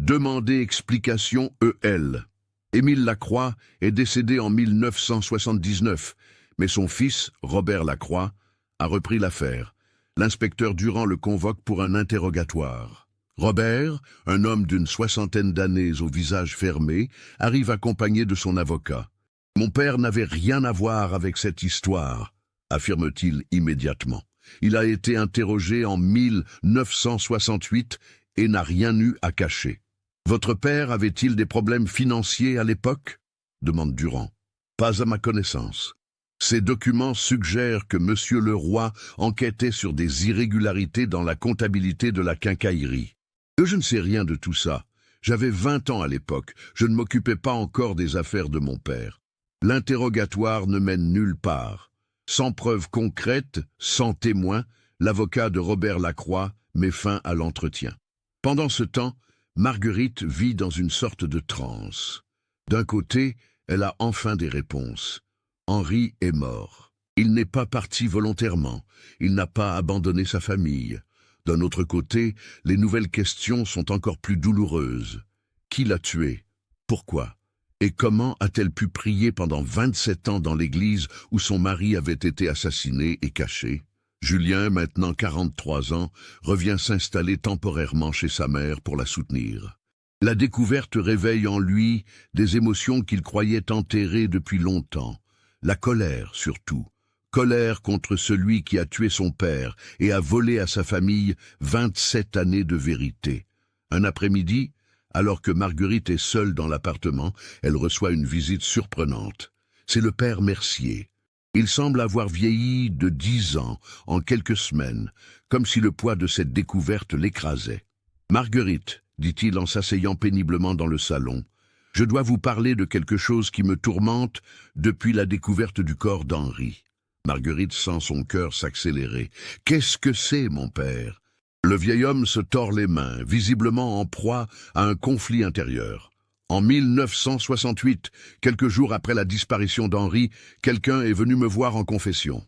Demandez explication EL. Émile Lacroix est décédé en 1979, mais son fils, Robert Lacroix, a repris l'affaire. L'inspecteur Durand le convoque pour un interrogatoire. Robert, un homme d'une 60aine d'années au visage fermé, arrive accompagné de son avocat. « Mon père n'avait rien à voir avec cette histoire », affirme-t-il immédiatement. Il a été interrogé en 1968 et n'a rien eu à cacher. « Votre père avait-il des problèmes financiers à l'époque » demande Durand. « Pas à ma connaissance. Ces documents suggèrent que M. Leroy enquêtait sur des irrégularités dans la comptabilité de la quincaillerie. Je ne sais rien de tout ça. J'avais 20 ans à l'époque. Je ne m'occupais pas encore des affaires de mon père. L'interrogatoire ne mène nulle part. Sans preuve concrète, sans témoin, l'avocat de Robert Lacroix met fin à l'entretien. Pendant ce temps, Marguerite vit dans une sorte de transe. D'un côté, elle a enfin des réponses. Henri est mort. Il n'est pas parti volontairement. Il n'a pas abandonné sa famille. D'un autre côté, les nouvelles questions sont encore plus douloureuses. Qui l'a tué? Pourquoi? Et comment a-t-elle pu prier pendant 27 ans dans l'église où son mari avait été assassiné et caché? Julien, maintenant 43 ans, revient s'installer temporairement chez sa mère pour la soutenir. La découverte réveille en lui des émotions qu'il croyait enterrées depuis longtemps. La colère surtout. Colère contre celui qui a tué son père et a volé à sa famille 27 années de vérité. Un après-midi, alors que Marguerite est seule dans l'appartement, elle reçoit une visite surprenante. C'est le père Mercier. Il semble avoir vieilli de 10 ans en quelques semaines, comme si le poids de cette découverte l'écrasait. « Marguerite, dit-il en s'asseyant péniblement dans le salon, je dois vous parler de quelque chose qui me tourmente depuis la découverte du corps d'Henri. » Marguerite sent son cœur s'accélérer. « Qu'est-ce que c'est, mon père ?» Le vieil homme se tord les mains, visiblement en proie à un conflit intérieur. En 1968, quelques jours après la disparition d'Henri, quelqu'un est venu me voir en confession.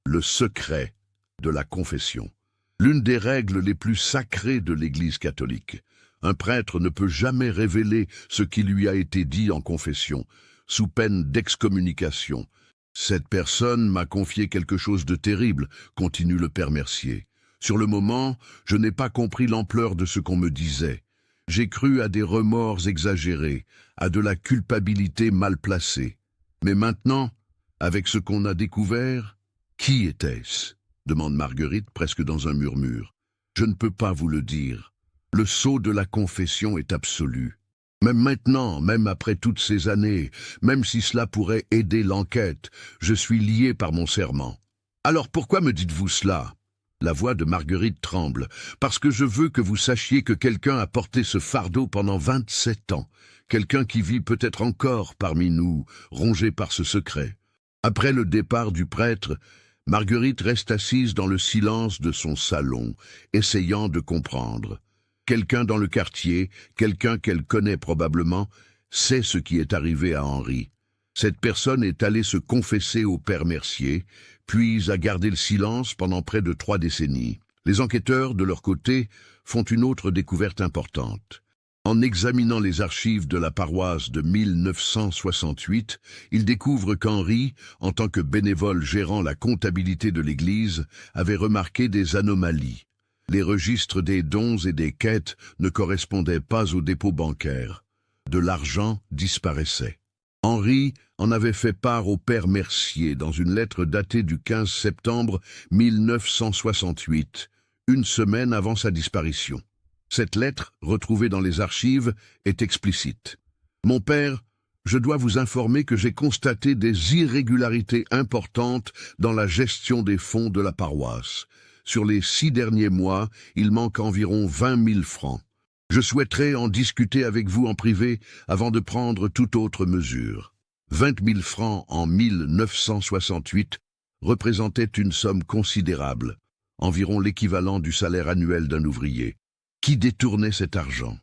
Le secret de la confession. L'une des règles les plus sacrées de l'Église catholique. Un prêtre ne peut jamais révéler ce qui lui a été dit en confession, sous peine d'excommunication. Cette personne m'a confié quelque chose de terrible, continue le père Mercier. Sur le moment, je n'ai pas compris l'ampleur de ce qu'on me disait. J'ai cru à des remords exagérés, à de la culpabilité mal placée. Mais maintenant, avec ce qu'on a découvert, qui était-ce ? Demande Marguerite presque dans un murmure. Je ne peux pas vous le dire. Le sceau de la confession est absolu. Même maintenant, même après toutes ces années, même si cela pourrait aider l'enquête, je suis lié par mon serment. Alors pourquoi me dites-vous cela ? La voix de Marguerite tremble, parce que je veux que vous sachiez que quelqu'un a porté ce fardeau pendant 27 ans, quelqu'un qui vit peut-être encore parmi nous, rongé par ce secret. Après le départ du prêtre, Marguerite reste assise dans le silence de son salon, essayant de comprendre. Quelqu'un dans le quartier, quelqu'un qu'elle connaît probablement, sait ce qui est arrivé à Henri. Cette personne est allée se confesser au père Mercier, puis a gardé le silence pendant près de 3 décennies. Les enquêteurs, de leur côté, font une autre découverte importante. En examinant les archives de la paroisse de 1968, ils découvrent qu'Henri, en tant que bénévole gérant la comptabilité de l'Église, avait remarqué des anomalies. Les registres des dons et des quêtes ne correspondaient pas aux dépôts bancaires. De l'argent disparaissait. Henri en avait fait part au père Mercier dans une lettre datée du 15 septembre 1968, une semaine avant sa disparition. Cette lettre, retrouvée dans les archives, est explicite. « Mon père, je dois vous informer que j'ai constaté des irrégularités importantes dans la gestion des fonds de la paroisse. Sur les 6 derniers mois, il manque environ 20 000 francs. Je souhaiterais en discuter avec vous en privé avant de prendre toute autre mesure. » 20 000 francs en 1968 représentaient une somme considérable, environ l'équivalent du salaire annuel d'un ouvrier. Qui détournait cet argent?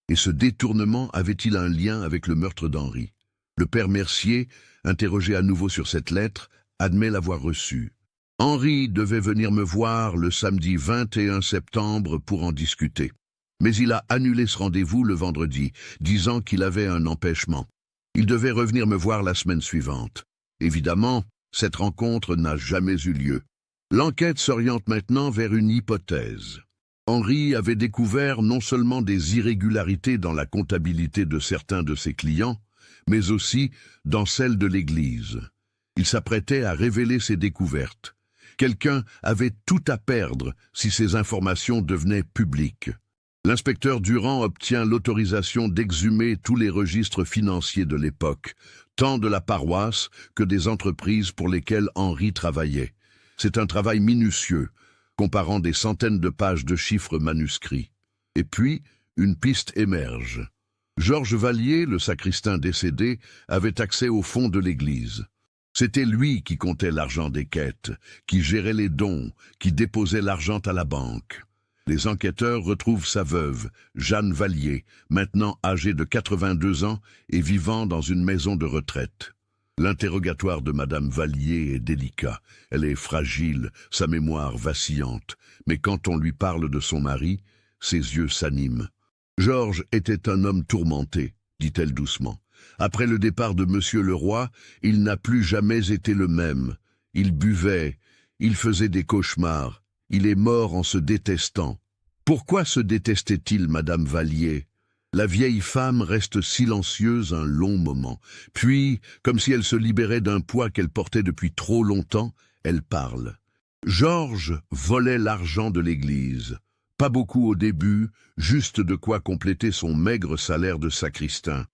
Et ce détournement avait-il un lien avec le meurtre d'Henri? Le père Mercier, interrogé à nouveau sur cette lettre, admet l'avoir reçue. Henri devait venir me voir le samedi 21 septembre pour en discuter. Mais il a annulé ce rendez-vous le vendredi, disant qu'il avait un empêchement. Il devait revenir me voir la semaine suivante. Évidemment, cette rencontre n'a jamais eu lieu. L'enquête s'oriente maintenant vers une hypothèse. Henri avait découvert non seulement des irrégularités dans la comptabilité de certains de ses clients, mais aussi dans celle de l'Église. Il s'apprêtait à révéler ses découvertes. Quelqu'un avait tout à perdre si ces informations devenaient publiques. L'inspecteur Durand obtient l'autorisation d'exhumer tous les registres financiers de l'époque, tant de la paroisse que des entreprises pour lesquelles Henri travaillait. C'est un travail minutieux, comparant des centaines de pages de chiffres manuscrits. Et puis, une piste émerge. Georges Vallier, le sacristain décédé, avait accès au fonds de l'Église. C'était lui qui comptait l'argent des quêtes, qui gérait les dons, qui déposait l'argent à la banque. Les enquêteurs retrouvent sa veuve, Jeanne Vallier, maintenant âgée de 82 ans et vivant dans une maison de retraite. L'interrogatoire de Madame Vallier est délicat. Elle est fragile, sa mémoire vacillante. Mais quand on lui parle de son mari, ses yeux s'animent. « Georges était un homme tourmenté, dit-elle doucement. Après le départ de Monsieur le Roi, il n'a plus jamais été le même. Il buvait, il faisait des cauchemars. Il est mort en se détestant. Pourquoi se détestait-il, Madame Vallier? La vieille femme reste silencieuse un long moment. Puis, comme si elle se libérait d'un poids qu'elle portait depuis trop longtemps, elle parle. Georges volait l'argent de l'église. Pas beaucoup au début, juste de quoi compléter son maigre salaire de sacristain.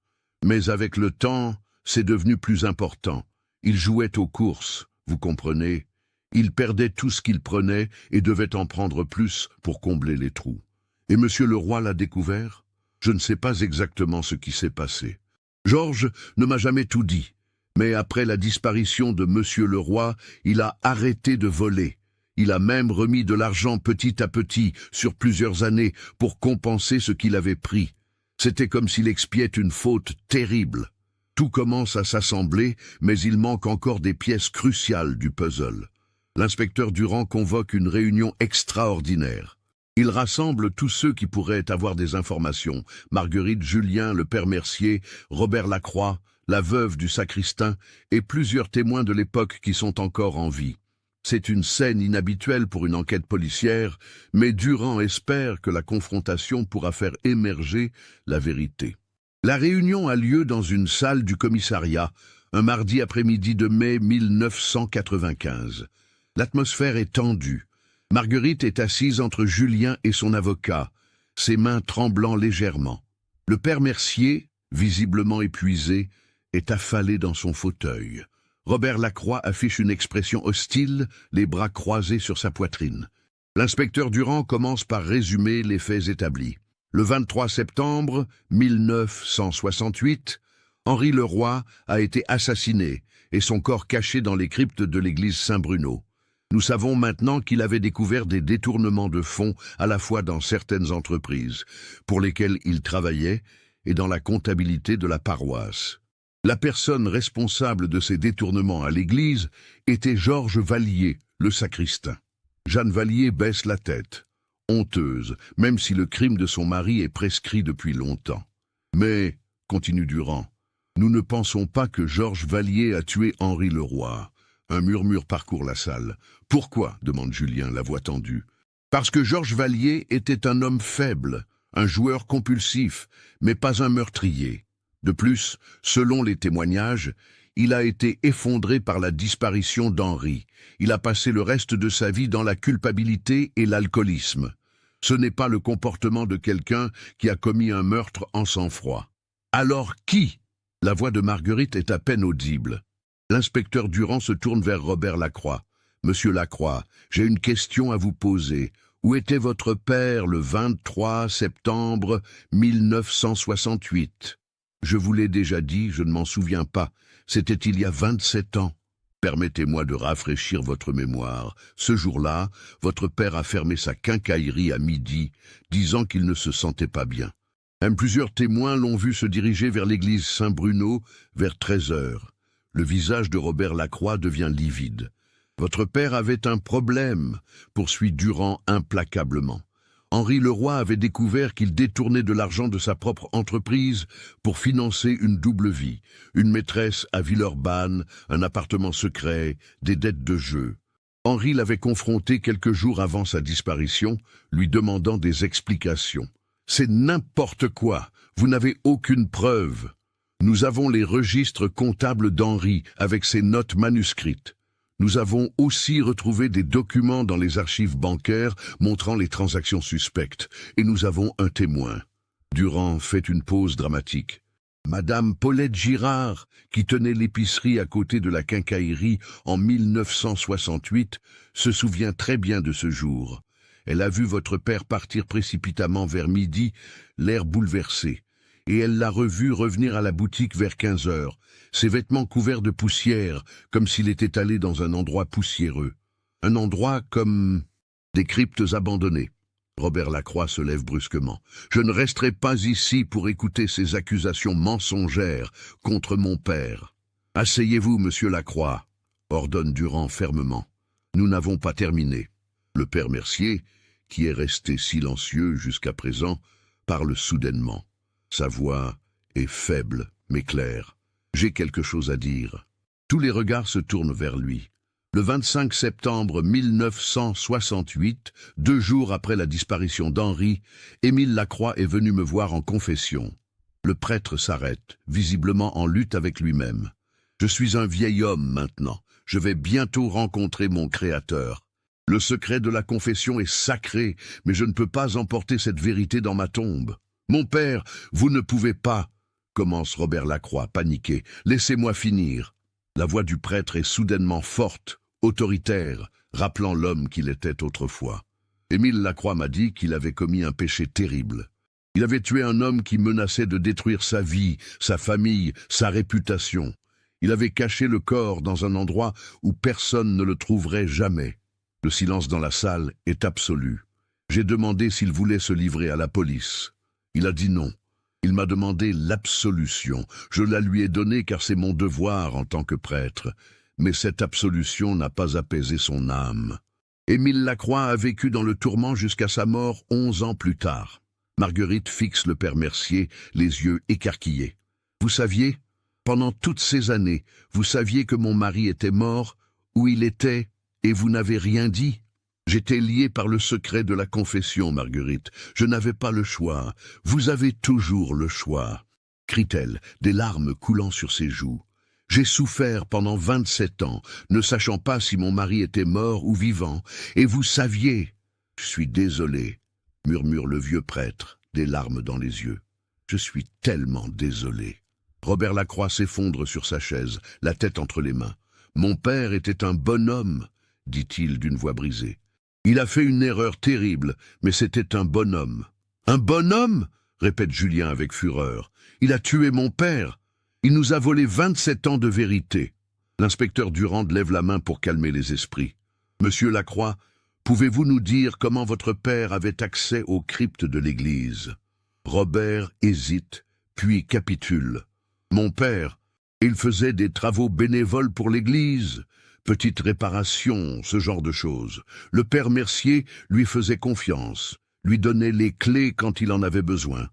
Mais avec le temps, c'est devenu plus important. Il jouait aux courses, vous comprenez. Il perdait tout ce qu'il prenait et devait en prendre plus pour combler les trous. Et monsieur le roi l'a découvert? Je ne sais pas exactement ce qui s'est passé. Georges ne m'a jamais tout dit, mais après la disparition de monsieur le roi, il a arrêté de voler. Il a même remis de l'argent petit à petit, sur plusieurs années, pour compenser ce qu'il avait pris. C'était comme s'il expiait une faute terrible. Tout commence à s'assembler, mais il manque encore des pièces cruciales du puzzle. L'inspecteur Durand convoque une réunion extraordinaire. Il rassemble tous ceux qui pourraient avoir des informations. Marguerite, Julien, le père Mercier, Robert Lacroix, la veuve du sacristain et plusieurs témoins de l'époque qui sont encore en vie. C'est une scène inhabituelle pour une enquête policière, mais Durand espère que la confrontation pourra faire émerger la vérité. La réunion a lieu dans une salle du commissariat, un mardi après-midi de mai 1995. L'atmosphère est tendue. Marguerite est assise entre Julien et son avocat, ses mains tremblant légèrement. Le père Mercier, visiblement épuisé, est affalé dans son fauteuil. Robert Lacroix affiche une expression hostile, les bras croisés sur sa poitrine. L'inspecteur Durand commence par résumer les faits établis. Le 23 septembre 1968, Henri le Roi a été assassiné et son corps caché dans les cryptes de l'église Saint-Bruno. Nous savons maintenant qu'il avait découvert des détournements de fonds à la fois dans certaines entreprises, pour lesquelles il travaillait, et dans la comptabilité de la paroisse. La personne responsable de ces détournements à l'église était Georges Vallier, le sacristain. Jeanne Vallier baisse la tête, honteuse, même si le crime de son mari est prescrit depuis longtemps. Mais, continue Durand, nous ne pensons pas que Georges Vallier a tué Henri le Roi. Un murmure parcourt la salle. « Pourquoi » demande Julien, la voix tendue. « Parce que Georges Vallier était un homme faible, un joueur compulsif, mais pas un meurtrier. De plus, selon les témoignages, il a été effondré par la disparition d'Henri. Il a passé le reste de sa vie dans la culpabilité et l'alcoolisme. Ce n'est pas le comportement de quelqu'un qui a commis un meurtre en sang-froid. Alors qui » La voix de Marguerite est à peine audible. L'inspecteur Durand se tourne vers Robert Lacroix. « Monsieur Lacroix, j'ai une question à vous poser. Où était votre père le 23 septembre 1968 ? Je vous l'ai déjà dit, je ne m'en souviens pas. C'était il y a 27 ans. Permettez-moi de rafraîchir votre mémoire. Ce jour-là, votre père a fermé sa quincaillerie à midi, disant qu'il ne se sentait pas bien. Même plusieurs témoins l'ont vu se diriger vers l'église Saint-Bruno vers 13 heures. Le visage de Robert Lacroix devient livide. « Votre père avait un problème », poursuit Durand implacablement. Henri le Roi avait découvert qu'il détournait de l'argent de sa propre entreprise pour financer une double vie, une maîtresse à Villeurbanne, un appartement secret, des dettes de jeu. Henri l'avait confronté quelques jours avant sa disparition, lui demandant des explications. « C'est n'importe quoi, vous n'avez aucune preuve. » Nous avons les registres comptables d'Henri avec ses notes manuscrites. Nous avons aussi retrouvé des documents dans les archives bancaires montrant les transactions suspectes, et nous avons un témoin. Durand fait une pause dramatique. Madame Paulette Girard, qui tenait l'épicerie à côté de la quincaillerie en 1968, se souvient très bien de ce jour. Elle a vu votre père partir précipitamment vers midi, l'air bouleversé. Et elle l'a revu revenir à la boutique vers 15 heures, ses vêtements couverts de poussière, comme s'il était allé dans un endroit poussiéreux. Un endroit comme des cryptes abandonnées. Robert Lacroix se lève brusquement. « Je ne resterai pas ici pour écouter ces accusations mensongères contre mon père. Asseyez-vous, monsieur Lacroix, » ordonne Durand fermement. « Nous n'avons pas terminé. » Le père Mercier, qui est resté silencieux jusqu'à présent, parle soudainement. Sa voix est faible, mais claire. « J'ai quelque chose à dire. » Tous les regards se tournent vers lui. Le 25 septembre 1968, 2 jours après la disparition d'Henri, Émile Lacroix est venu me voir en confession. Le prêtre s'arrête, visiblement en lutte avec lui-même. Je suis un vieil homme maintenant. Je vais bientôt rencontrer mon Créateur. Le secret de la confession est sacré, mais je ne peux pas emporter cette vérité dans ma tombe. Mon père, vous ne pouvez pas, commence Robert Lacroix, paniqué. Laissez-moi finir. La voix du prêtre est soudainement forte, autoritaire, rappelant l'homme qu'il était autrefois. Émile Lacroix m'a dit qu'il avait commis un péché terrible. Il avait tué un homme qui menaçait de détruire sa vie, sa famille, sa réputation. Il avait caché le corps dans un endroit où personne ne le trouverait jamais. Le silence dans la salle est absolu. J'ai demandé s'il voulait se livrer à la police. Il a dit non. Il m'a demandé l'absolution. Je la lui ai donnée car c'est mon devoir en tant que prêtre. Mais cette absolution n'a pas apaisé son âme. Émile Lacroix a vécu dans le tourment jusqu'à sa mort 11 ans plus tard. Marguerite fixe le père Mercier, les yeux écarquillés. Vous saviez, pendant toutes ces années, vous saviez que mon mari était mort, où il était, et vous n'avez rien dit. J'étais lié par le secret de la confession, Marguerite. Je n'avais pas le choix. Vous avez toujours le choix. Crie-t-elle, des larmes coulant sur ses joues. J'ai souffert pendant 27 ans, ne sachant pas si mon mari était mort ou vivant, et vous saviez. Je suis désolé, murmure le vieux prêtre, des larmes dans les yeux. Je suis tellement désolé. Robert Lacroix s'effondre sur sa chaise, la tête entre les mains. Mon père était un bonhomme, dit-il d'une voix brisée. Il a fait une erreur terrible, mais c'était un bonhomme. Un bonhomme? Répète Julien avec fureur. Il a tué mon père. Il nous a volé 27 ans de vérité. L'inspecteur Durande lève la main pour calmer les esprits. Monsieur Lacroix, pouvez-vous nous dire comment votre père avait accès aux cryptes de l'église? Robert hésite, puis capitule. Mon père, il faisait des travaux bénévoles pour l'église, petites réparations, ce genre de choses. Le père Mercier lui faisait confiance, lui donnait les clés quand il en avait besoin.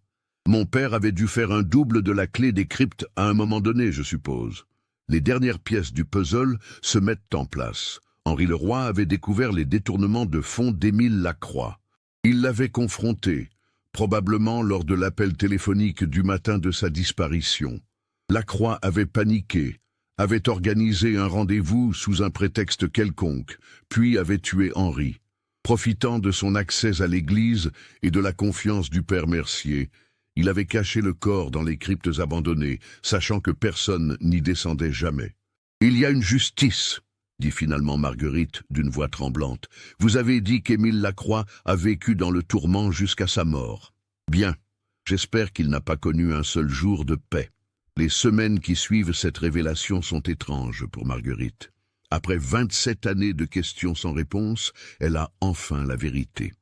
Mon père avait dû faire un double de la clé des cryptes à un moment donné, je suppose. Les dernières pièces du puzzle se mettent en place. Henri Leroy avait découvert les détournements de fonds d'Émile Lacroix. Il l'avait confronté, probablement lors de l'appel téléphonique du matin de sa disparition. Lacroix avait paniqué, avait organisé un rendez-vous sous un prétexte quelconque, puis avait tué Henri. Profitant de son accès à l'église et de la confiance du père Mercier, il avait caché le corps dans les cryptes abandonnées, sachant que personne n'y descendait jamais. « Il y a une justice », dit finalement Marguerite d'une voix tremblante. « Vous avez dit qu'Émile Lacroix a vécu dans le tourment jusqu'à sa mort. Bien, j'espère qu'il n'a pas connu un seul jour de paix. » Les semaines qui suivent cette révélation sont étranges pour Marguerite. Après 27 années de questions sans réponse, elle a enfin la vérité.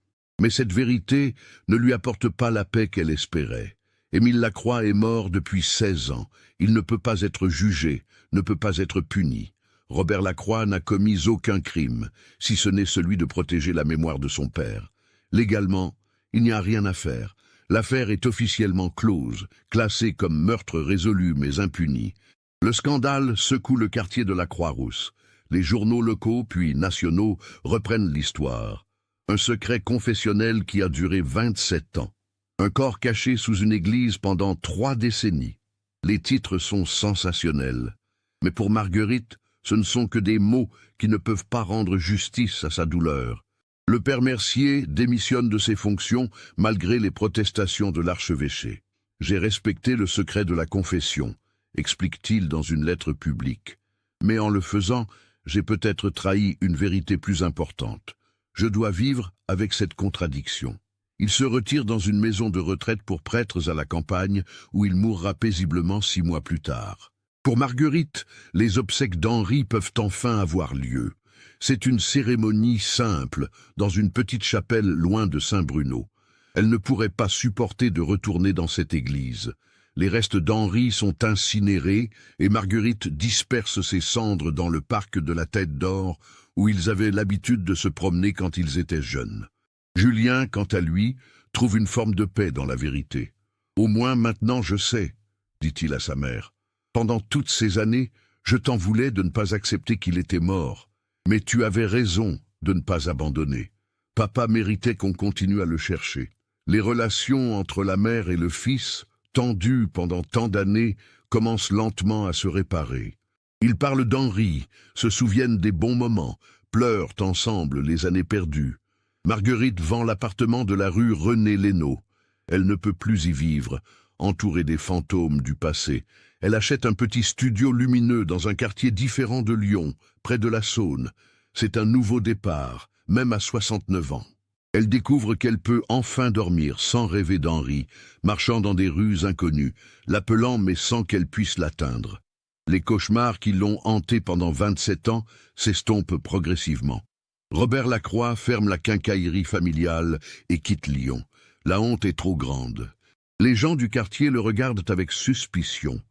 Mais cette vérité ne lui apporte pas la paix qu'elle espérait. Émile Lacroix est mort depuis 16 ans. Il ne peut pas être jugé, ne peut pas être puni. Robert Lacroix n'a commis aucun crime, si ce n'est celui de protéger la mémoire de son père. Légalement, il n'y a rien à faire. L'affaire est officiellement close, classée comme meurtre résolu mais impuni. Le scandale secoue le quartier de la Croix-Rousse. Les journaux locaux puis nationaux reprennent l'histoire. Un secret confessionnel qui a duré 27 ans. Un corps caché sous une église pendant 3 décennies. Les titres sont sensationnels. Mais pour Marguerite, ce ne sont que des mots qui ne peuvent pas rendre justice à sa douleur. Le père Mercier démissionne de ses fonctions malgré les protestations de l'archevêché. « J'ai respecté le secret de la confession », explique-t-il dans une lettre publique. Mais en le faisant, j'ai peut-être trahi une vérité plus importante. Je dois vivre avec cette contradiction. Il se retire dans une maison de retraite pour prêtres à la campagne où il mourra paisiblement 6 mois plus tard. Pour Marguerite, les obsèques d'Henri peuvent enfin avoir lieu. C'est une cérémonie simple, dans une petite chapelle loin de Saint-Bruno. Elle ne pourrait pas supporter de retourner dans cette église. Les restes d'Henri sont incinérés et Marguerite disperse ses cendres dans le parc de la Tête d'Or où ils avaient l'habitude de se promener quand ils étaient jeunes. Julien, quant à lui, trouve une forme de paix dans la vérité. « Au moins maintenant je sais », dit-il à sa mère. « Pendant toutes ces années, je t'en voulais de ne pas accepter qu'il était mort. Mais tu avais raison de ne pas abandonner. Papa méritait qu'on continue à le chercher. Les relations entre la mère et le fils, tendues pendant tant d'années, commencent lentement à se réparer. Ils parlent d'Henri, se souviennent des bons moments, pleurent ensemble les années perdues. Marguerite vend l'appartement de la rue René Lénaud. Elle ne peut plus y vivre, entourée des fantômes du passé. Elle achète un petit studio lumineux dans un quartier différent de Lyon, près de la Saône. C'est un nouveau départ, même à 69 ans. Elle découvre qu'elle peut enfin dormir sans rêver d'Henri, marchant dans des rues inconnues, l'appelant mais sans qu'elle puisse l'atteindre. Les cauchemars qui l'ont hantée pendant 27 ans s'estompent progressivement. Robert Lacroix ferme la quincaillerie familiale et quitte Lyon. La honte est trop grande. Les gens du quartier le regardent avec suspicion,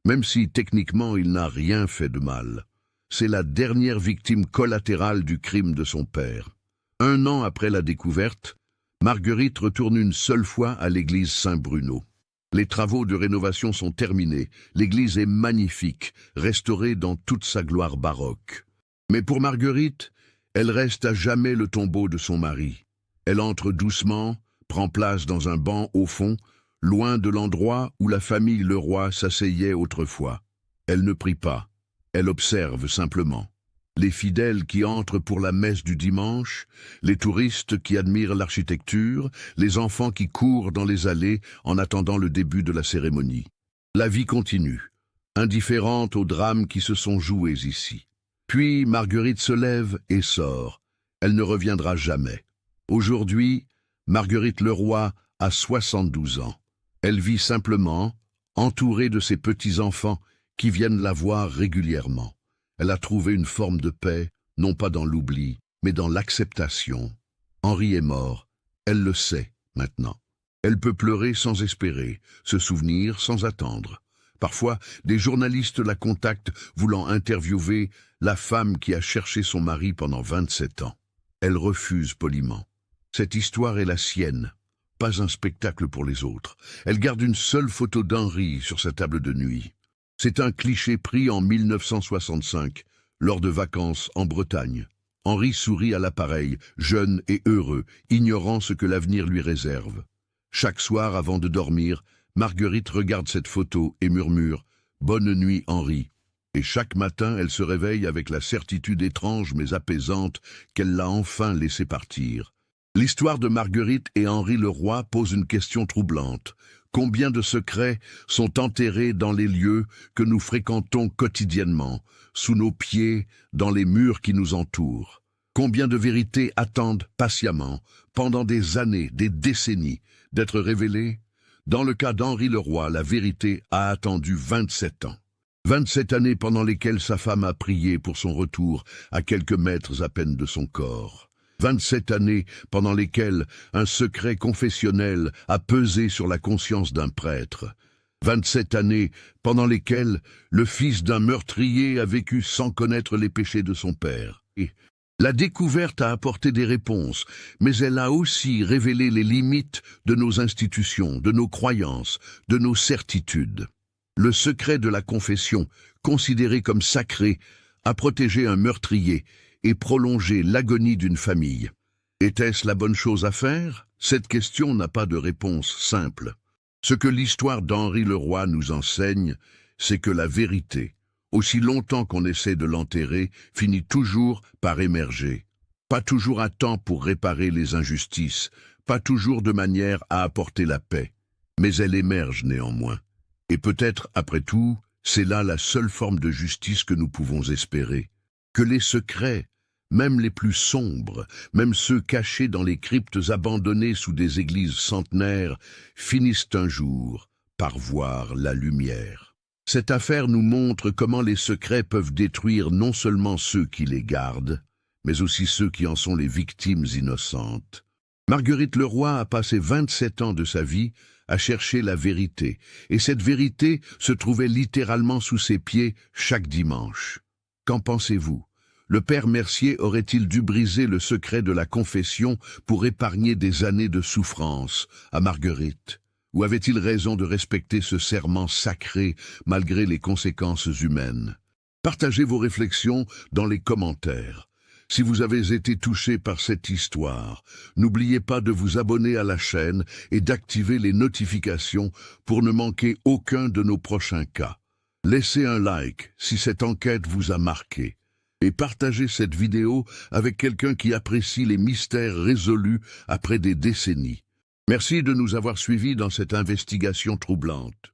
même si techniquement il n'a rien fait de mal. C'est la dernière victime collatérale du crime de son père. 1 an après la découverte, Marguerite retourne une seule fois à l'église Saint-Bruno. Les travaux de rénovation sont terminés. L'église est magnifique, restaurée dans toute sa gloire baroque. Mais pour Marguerite, elle reste à jamais le tombeau de son mari. Elle entre doucement, prend place dans un banc au fond, loin de l'endroit où la famille Leroy s'asseyait autrefois. Elle ne prie pas, elle observe simplement. Les fidèles qui entrent pour la messe du dimanche, les touristes qui admirent l'architecture, les enfants qui courent dans les allées en attendant le début de la cérémonie. La vie continue, indifférente aux drames qui se sont joués ici. Puis Marguerite se lève et sort. Elle ne reviendra jamais. Aujourd'hui, Marguerite Leroy a 72 ans. Elle vit simplement, entourée de ses petits-enfants qui viennent la voir régulièrement. Elle a trouvé une forme de paix, non pas dans l'oubli, mais dans l'acceptation. Henri est mort. Elle le sait maintenant. Elle peut pleurer sans espérer, se souvenir sans attendre. Parfois, des journalistes la contactent, voulant interviewer la femme qui a cherché son mari pendant 27 ans. Elle refuse poliment. Cette histoire est la sienne, pas un spectacle pour les autres. Elle garde une seule photo d'Henri sur sa table de nuit. C'est un cliché pris en 1965, lors de vacances en Bretagne. Henri sourit à l'appareil, jeune et heureux, ignorant ce que l'avenir lui réserve. Chaque soir, avant de dormir, Marguerite regarde cette photo et murmure « Bonne nuit, Henri ». Et chaque matin, elle se réveille avec la certitude étrange mais apaisante qu'elle l'a enfin laissé partir. L'histoire de Marguerite et Henri Leroy pose une question troublante. Combien de secrets sont enterrés dans les lieux que nous fréquentons quotidiennement, sous nos pieds, dans les murs qui nous entourent? Combien de vérités attendent patiemment, pendant des années, des décennies, d'être révélées? Dans le cas d'Henri Leroy, la vérité a attendu 27 ans. 27 années pendant lesquelles sa femme a prié pour son retour à quelques mètres à peine de son corps. 27 années pendant lesquelles un secret confessionnel a pesé sur la conscience d'un prêtre. 27 années pendant lesquelles le fils d'un meurtrier a vécu sans connaître les péchés de son père. Et la découverte a apporté des réponses, mais elle a aussi révélé les limites de nos institutions, de nos croyances, de nos certitudes. Le secret de la confession, considéré comme sacré, a protégé un meurtrier et prolonger l'agonie d'une famille. Était-ce la bonne chose à faire? Cette question n'a pas de réponse simple. Ce que l'histoire d'Henri Leroy nous enseigne, c'est que la vérité, aussi longtemps qu'on essaie de l'enterrer, finit toujours par émerger. Pas toujours à temps pour réparer les injustices, pas toujours de manière à apporter la paix, mais elle émerge néanmoins. Et peut-être, après tout, c'est là la seule forme de justice que nous pouvons espérer. Que les secrets, même les plus sombres, même ceux cachés dans les cryptes abandonnées sous des églises centenaires, finissent un jour par voir la lumière. Cette affaire nous montre comment les secrets peuvent détruire non seulement ceux qui les gardent, mais aussi ceux qui en sont les victimes innocentes. Marguerite Leroy a passé 27 ans de sa vie à chercher la vérité, et cette vérité se trouvait littéralement sous ses pieds chaque dimanche. Qu'en pensez-vous? Le père Mercier aurait-il dû briser le secret de la confession pour épargner des années de souffrance à Marguerite? Ou avait-il raison de respecter ce serment sacré malgré les conséquences humaines? Partagez vos réflexions dans les commentaires. Si vous avez été touché par cette histoire, n'oubliez pas de vous abonner à la chaîne et d'activer les notifications pour ne manquer aucun de nos prochains cas. Laissez un like si cette enquête vous a marqué et partagez cette vidéo avec quelqu'un qui apprécie les mystères résolus après des décennies. Merci de nous avoir suivis dans cette investigation troublante.